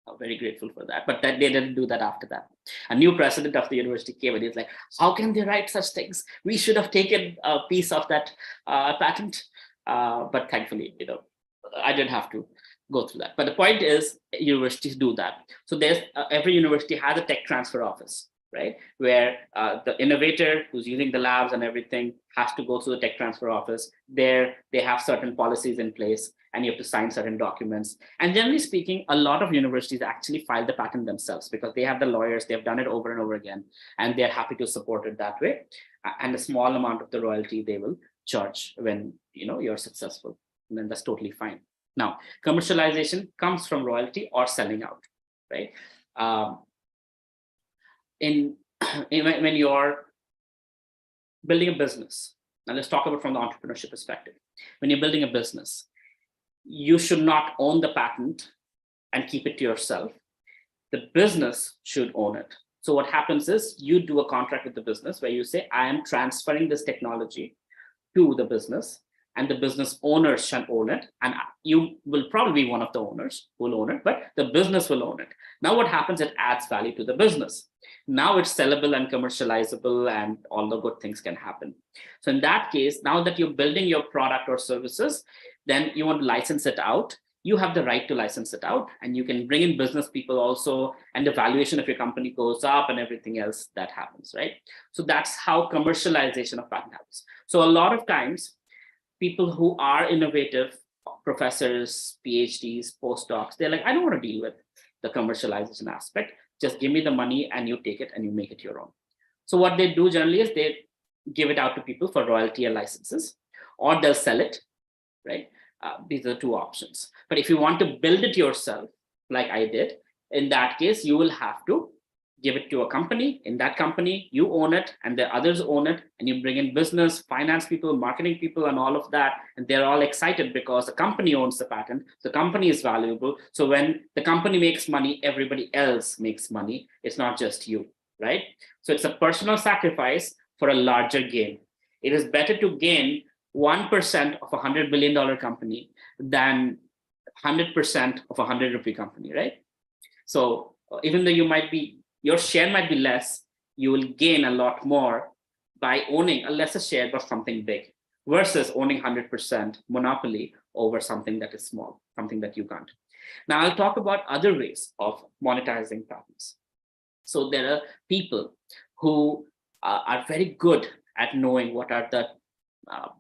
Speaker 3: I'm very grateful for that. But they didn't do that after that. A new president of the university came and he's like, how can they write such things? We should have taken a piece of that patent. But thankfully, I didn't have to go through that. But the point is, universities do that. So there's every university has a tech transfer office, right? Where the innovator who's using the labs and everything has to go through the tech transfer office. There, they have certain policies in place, and you have to sign certain documents. And generally speaking, a lot of universities actually file the patent themselves because they have the lawyers, they've done it over and over again, and they're happy to support it that way. And a small amount of the royalty they will charge when you're successful. And then that's totally fine. Now, commercialization comes from royalty or selling out, right? When you're building a business, Now let's talk about from the entrepreneurship perspective. When you're building a business, you should not own the patent and keep it to yourself. The business should own it. So what happens is you do a contract with the business where you say, I am transferring this technology to the business, and the business owners shall own it. And you will probably be one of the owners who will own it, but the business will own it. Now what happens, it adds value to the business. Now it's sellable and commercializable and all the good things can happen. So in that case, now that you're building your product or services, then you want to license it out. You have the right to license it out, and you can bring in business people also, and the valuation of your company goes up and everything else that happens, right? So that's how commercialization of patent happens. So a lot of times, people who are innovative, professors, PhDs, postdocs, they're like, I don't want to deal with the commercialization aspect. Just give me the money and you take it and you make it your own. So what they do generally is they give it out to people for royalty and licenses, or they'll sell it, right? These are the two options. But if you want to build it yourself, like I did, in that case, you will have to give it to a company. In that company, you own it and the others own it, and you bring in business, finance people, marketing people, and all of that. And they're all excited because the company owns the patent. The company is valuable. So when the company makes money, everybody else makes money. It's not just you, right? So it's a personal sacrifice for a larger gain. It is better to gain 1% of a $100 billion company than 100% of a 100 rupee company, right? So even though your share might be less, you will gain a lot more by owning a lesser share of something big versus owning 100% monopoly over something that is small, something that you can't. Now I'll talk about other ways of monetizing patents. So there are people who are very good at knowing what are the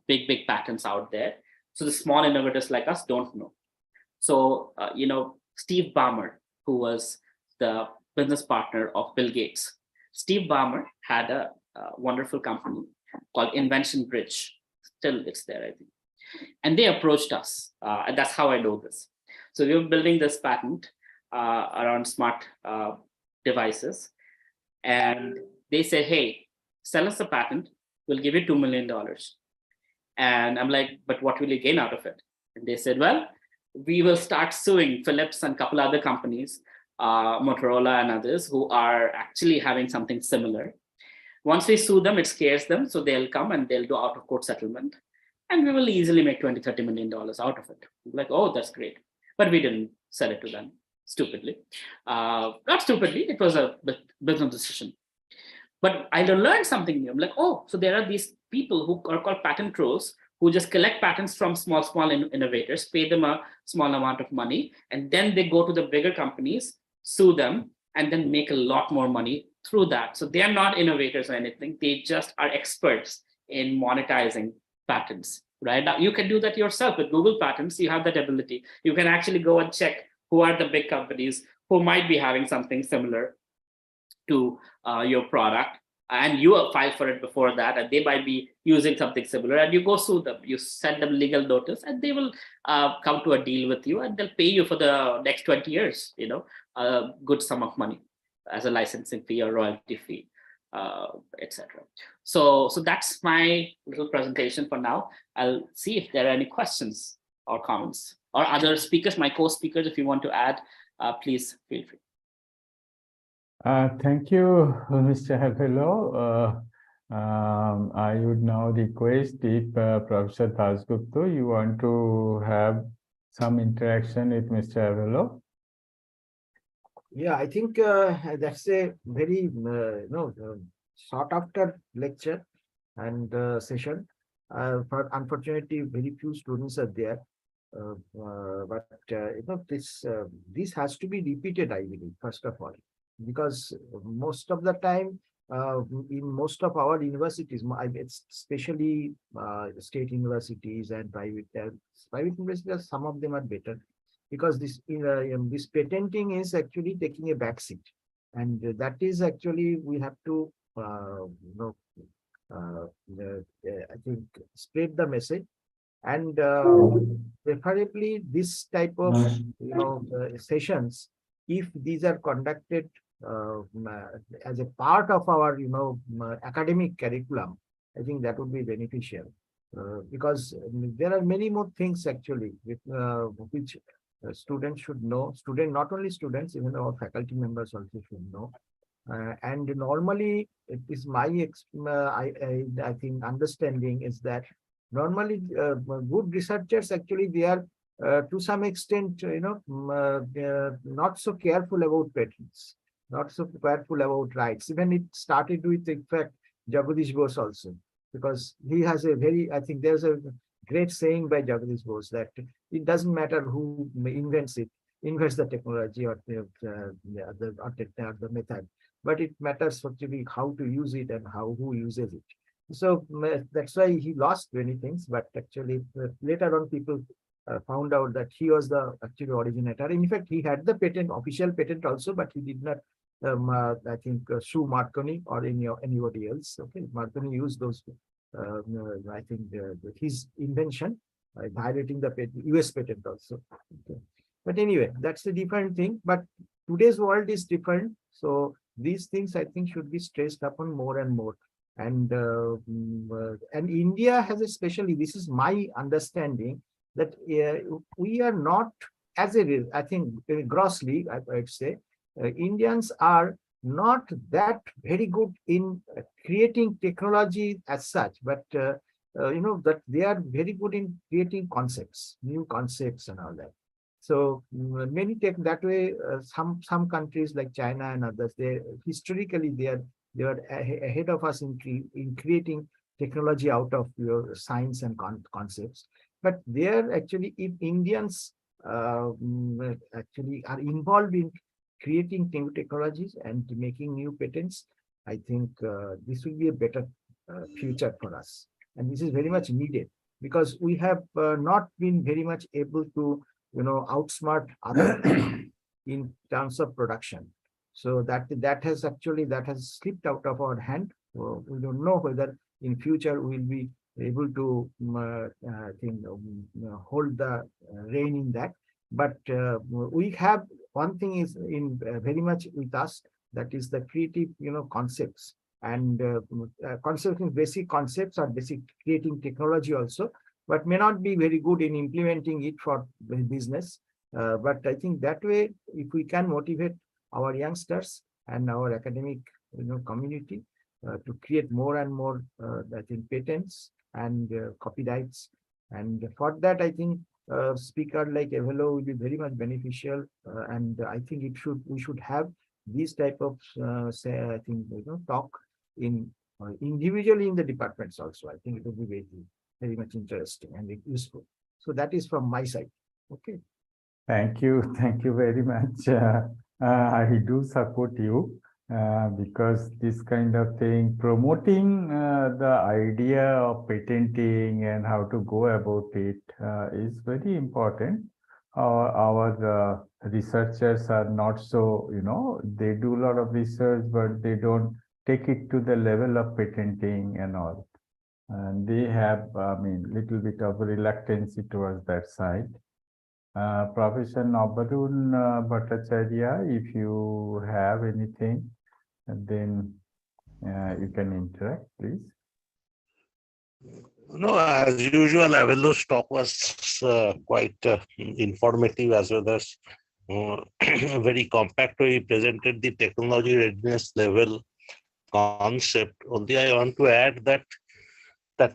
Speaker 3: big patents out there. So the small innovators like us don't know. So, Steve Ballmer, who was the business partner of Bill Gates. Steve Ballmer had a wonderful company called Invention Bridge. Still, it's there, I think. And they approached us, and that's how I know this. So we were building this patent around smart devices, and they said, hey, sell us a patent, we'll give you $2 million. And I'm like, but what will you gain out of it? And they said, well, we will start suing Philips and a couple other companies, Motorola and others, who are actually having something similar. Once we sue them, it scares them. So they'll come and they'll do out of court settlement. And we will easily make $20-30 million out of it. Like, oh, that's great. But we didn't sell it to them, stupidly. Not stupidly, it was a business decision. But I learned something new. I'm like, oh, so there are these people who are called patent trolls who just collect patents from small innovators, pay them a small amount of money, and then they go to the bigger companies, sue them, and then make a lot more money through that. So they are not innovators or anything. They just are experts in monetizing patents, right? Now, you can do that yourself with Google Patents. You have that ability. You can actually go and check who are the big companies who might be having something similar to your product, and you file for it before that, and they might be using something similar, and you go sue them. You send them legal notice, and they will come to a deal with you, and they'll pay you for the next 20 years, a good sum of money as a licensing fee or royalty fee, etc. So that's my little presentation for now. I'll see if there are any questions or comments, or other speakers, my co-speakers, if you want to add, please feel free.
Speaker 1: Thank you, Mr. Hello. I would now request if Professor Dasgupta, you want to have some interaction with Mr. Hello.
Speaker 4: Yeah, I think that's a very sought after lecture and session. But unfortunately, very few students are there. This has to be repeated, I believe, first of all, because most of the time in most of our universities, especially state universities and private universities, some of them are better, because this patenting is actually taking a back seat, and that is actually we have to I think spread the message, and preferably this type of sessions, if these are conducted as a part of our academic curriculum, I think that would be beneficial. Because there are many more things actually which students should know. Not only students, even our faculty members also should know. And normally, it is my I think understanding is that normally good researchers actually they are to some extent they are not so careful about patents, not so careful about rights. Even it started with, in fact, Jagadish Bose also, because he has a very, I think there's a great saying by Jagadish Bose that it doesn't matter who invents the technology or the method, but it matters actually how to use it and who uses it. So that's why he lost many things, but actually later on people found out that he was the actual originator. In fact, he had the patent, official patent also, but he did not I think sue Marconi or anybody else. Okay, Marconi used those I think his invention by violating the US patent also. Okay. But anyway, that's a different thing. But today's world is different. So these things I think should be stressed upon more and more. And India has especially, this is my understanding, that we are not, as a, I think grossly, I'd say, Indians are not that very good in creating technology as such, but that they are very good in creating concepts, new concepts and all that. So many take that way. Some countries like China and others, they historically they are ahead of us in creating technology out of your science and concepts. But they are actually, if Indians actually are involved in creating new technologies and making new patents, I think this will be a better future for us. And this is very much needed, because we have not been very much able to outsmart other in terms of production. So that has slipped out of our hand. We don't know whether in future we'll be able to hold the rein in that. But we have one thing is in very much with us, that is the creative concepts, and concepts in basic concepts or basic creating technology also, but may not be very good in implementing it for business. But I think that way, if we can motivate our youngsters and our academic community to create more and more I think patents and copyrights, and for that I think speaker like Evelo will be very much beneficial, and I think we should have these type of I think talk in individually in the departments also. I think it will be very much interesting and useful. So that is from my side. Okay.
Speaker 1: Thank you very much. I do support you because this kind of thing, promoting the idea of patenting and how to go about it is very important. Our researchers are not so, they do a lot of research, but they don't take it to the level of patenting and all. And they have, little bit of reluctance towards that side. Professor Nabarun Bhattacharya, if you have anything, then you can interact, please.
Speaker 5: No, as usual, Avello's talk was quite informative, as well as very compact way. He presented the technology readiness level concept. Only I want to add that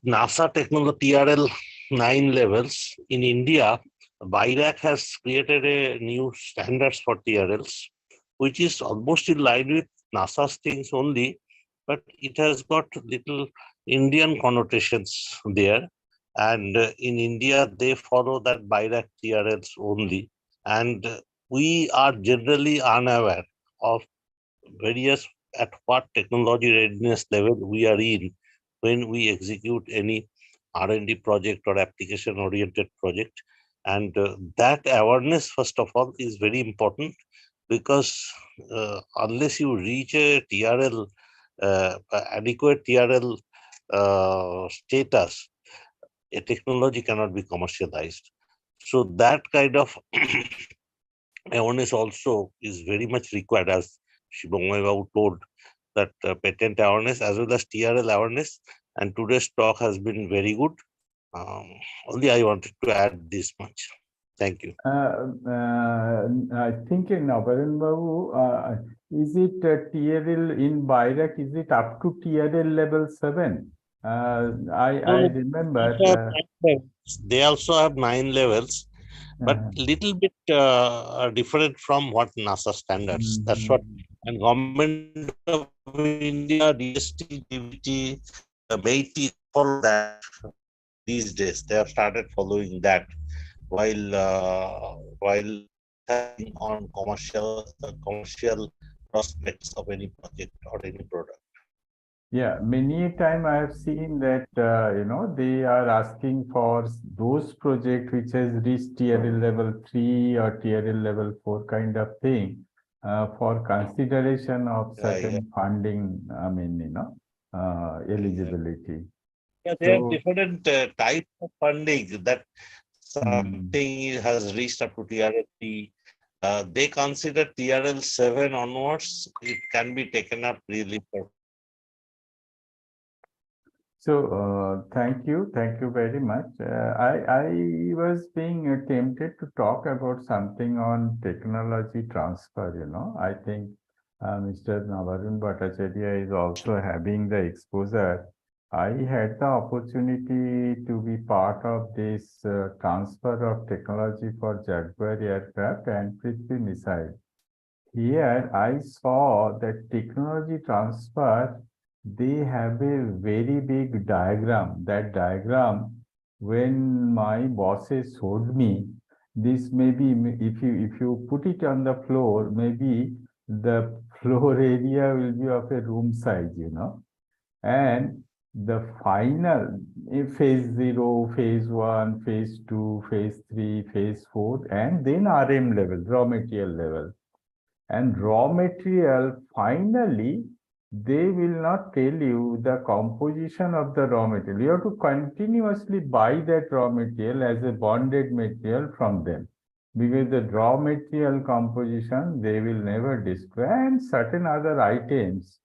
Speaker 5: NASA technology TRL 9 levels in India, BIRAC has created a new standards for TRLs, which is almost in line with NASA's things only, but it has got little Indian connotations there. And in India, they follow that BIRAC TRLs only. And we are generally unaware of various at what technology readiness level we are in when we execute any R&D project or application-oriented project. And that awareness, first of all, is very important, because unless you reach a TRL, adequate TRL status, a technology cannot be commercialized. So that kind of awareness also is very much required, as Shibamai Babu told, that patent awareness as well as TRL awareness And today's talk has been very good. Only I wanted to add this much. Thank you.
Speaker 1: I think in Nabaran Babu, is it TRL in Bairak, is it up to TRL level 7? I remember.
Speaker 5: They also have 9 levels, but little bit different from what NASA standards. That's what. And government of India, DST, DBT, MAIT, follow that these days. They have started following that while on commercial prospects of any project or any product.
Speaker 1: Yeah, many a time I have seen that, they are asking for those projects which has reached TRL level 3 or TRL level 4 kind of thing, for consideration of certain funding, eligibility.
Speaker 5: Yeah, there are
Speaker 1: So-
Speaker 5: different types of funding that something has reached up to TRL 3. They consider TRL 7 onwards, it can be taken up really for.
Speaker 1: So, thank you very much. I was being tempted to talk about something on technology transfer. I think Mr. Navarun Bhattacharya is also having the exposure. I had the opportunity to be part of this transfer of technology for Jaguar aircraft and Prithvi missile. Here I saw that technology transfer, they have a very big diagram. That diagram, when my bosses showed me, this maybe if you put it on the floor, maybe the floor area will be of a room size, and the final phase 0, phase 1, phase 2, phase 3, phase 4, and then RM level, raw material level. And raw material, finally, they will not tell you the composition of the raw material. You have to continuously buy that raw material as a bonded material from them. Because the raw material composition, they will never disclose, and certain other items,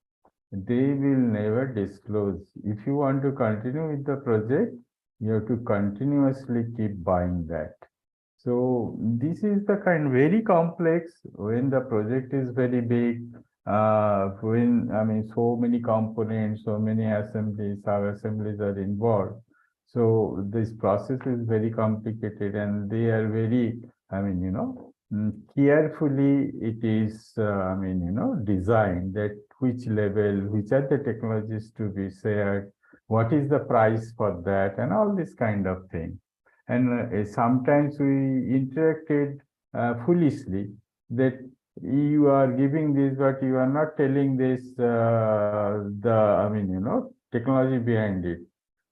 Speaker 1: they will never disclose. If you want to continue with the project, you have to continuously keep buying that. So this is the kind very complex when the project is very big, so many components, so many assemblies, sub-assemblies are involved. So this process is very complicated and they are very, carefully it is, designed that which level, which are the technologies to be shared, what is the price for that and all this kind of thing. And sometimes we interacted foolishly that you are giving this, but you are not telling this, technology behind it.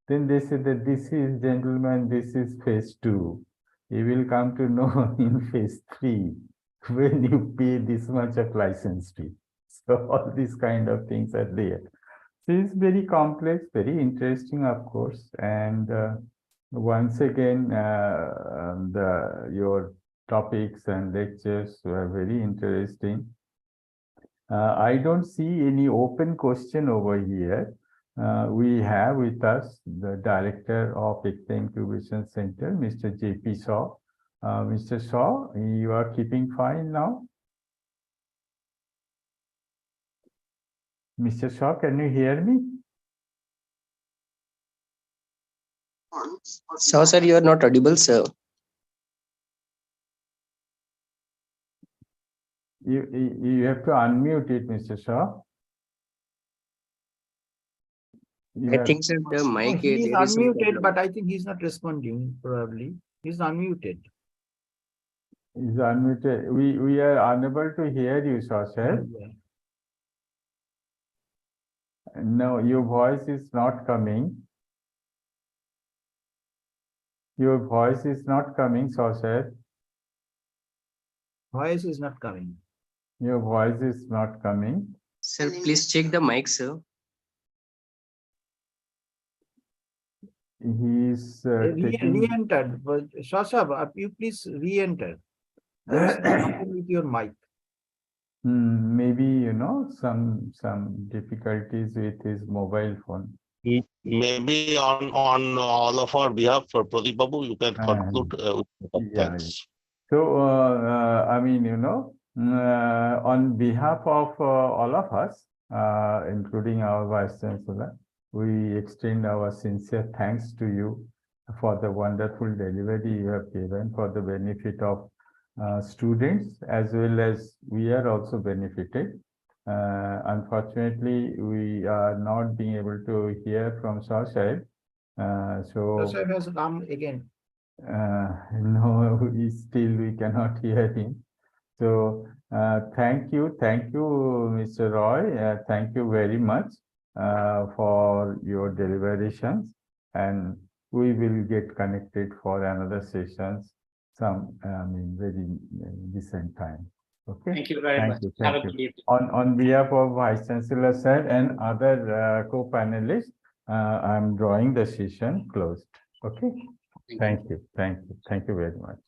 Speaker 1: Then they say that this is, gentlemen, this is phase 2. You will come to know in phase 3 when you pay this much of license fee. So all these kind of things are there. So it's very complex, very interesting, of course, and once again, your topics and lectures were very interesting. I don't see any open question over here. We have with us the director of EKTA Incubation Center, Mr. J.P. Shaw. Mr. Shaw, you are keeping fine now? Mr. Shaw, can you hear me?
Speaker 6: So, sir, you are not audible, sir.
Speaker 1: You have to unmute it, Mr. Shaw.
Speaker 6: I think, sir, the mic
Speaker 4: He is
Speaker 6: there is some
Speaker 4: unmuted,
Speaker 6: problem.
Speaker 4: but I think he's not responding, probably. He's unmuted.
Speaker 1: Is unmuted. We are unable to hear you, Shaw, sir.
Speaker 4: Yeah.
Speaker 1: No, your voice is not coming. Your voice is not coming, Sir.
Speaker 4: Voice is not coming.
Speaker 1: Your voice is not coming.
Speaker 6: Sir, please check the mic, sir.
Speaker 1: He's taking.
Speaker 4: Re-entered. Shasha, you please re-enter. There is something with your mic.
Speaker 1: Maybe some difficulties with his mobile phone.
Speaker 5: Maybe on all of our behalf, for Pradeep Babu, you can conclude with
Speaker 1: yeah.
Speaker 5: thanks.
Speaker 1: So, I mean, on behalf of all of us, including our Vice Chancellor, we extend our sincere thanks to you for the wonderful delivery you have given for the benefit of students, as well as we are also benefited. Unfortunately, we are not being able to hear from Shah Sahib. So,
Speaker 4: Sir has come again.
Speaker 1: no, we cannot hear him. So thank you, Mr. Roy. Thank you very much for your deliberations, and we will get connected for another sessions very decent time. Okay.
Speaker 3: Thank you very much.
Speaker 1: Thank
Speaker 3: Have a
Speaker 1: you.
Speaker 3: good evening.
Speaker 1: On behalf of Vice Chancellor sir and other co-panelists, I'm drawing the session closed. Okay. Thank you very much.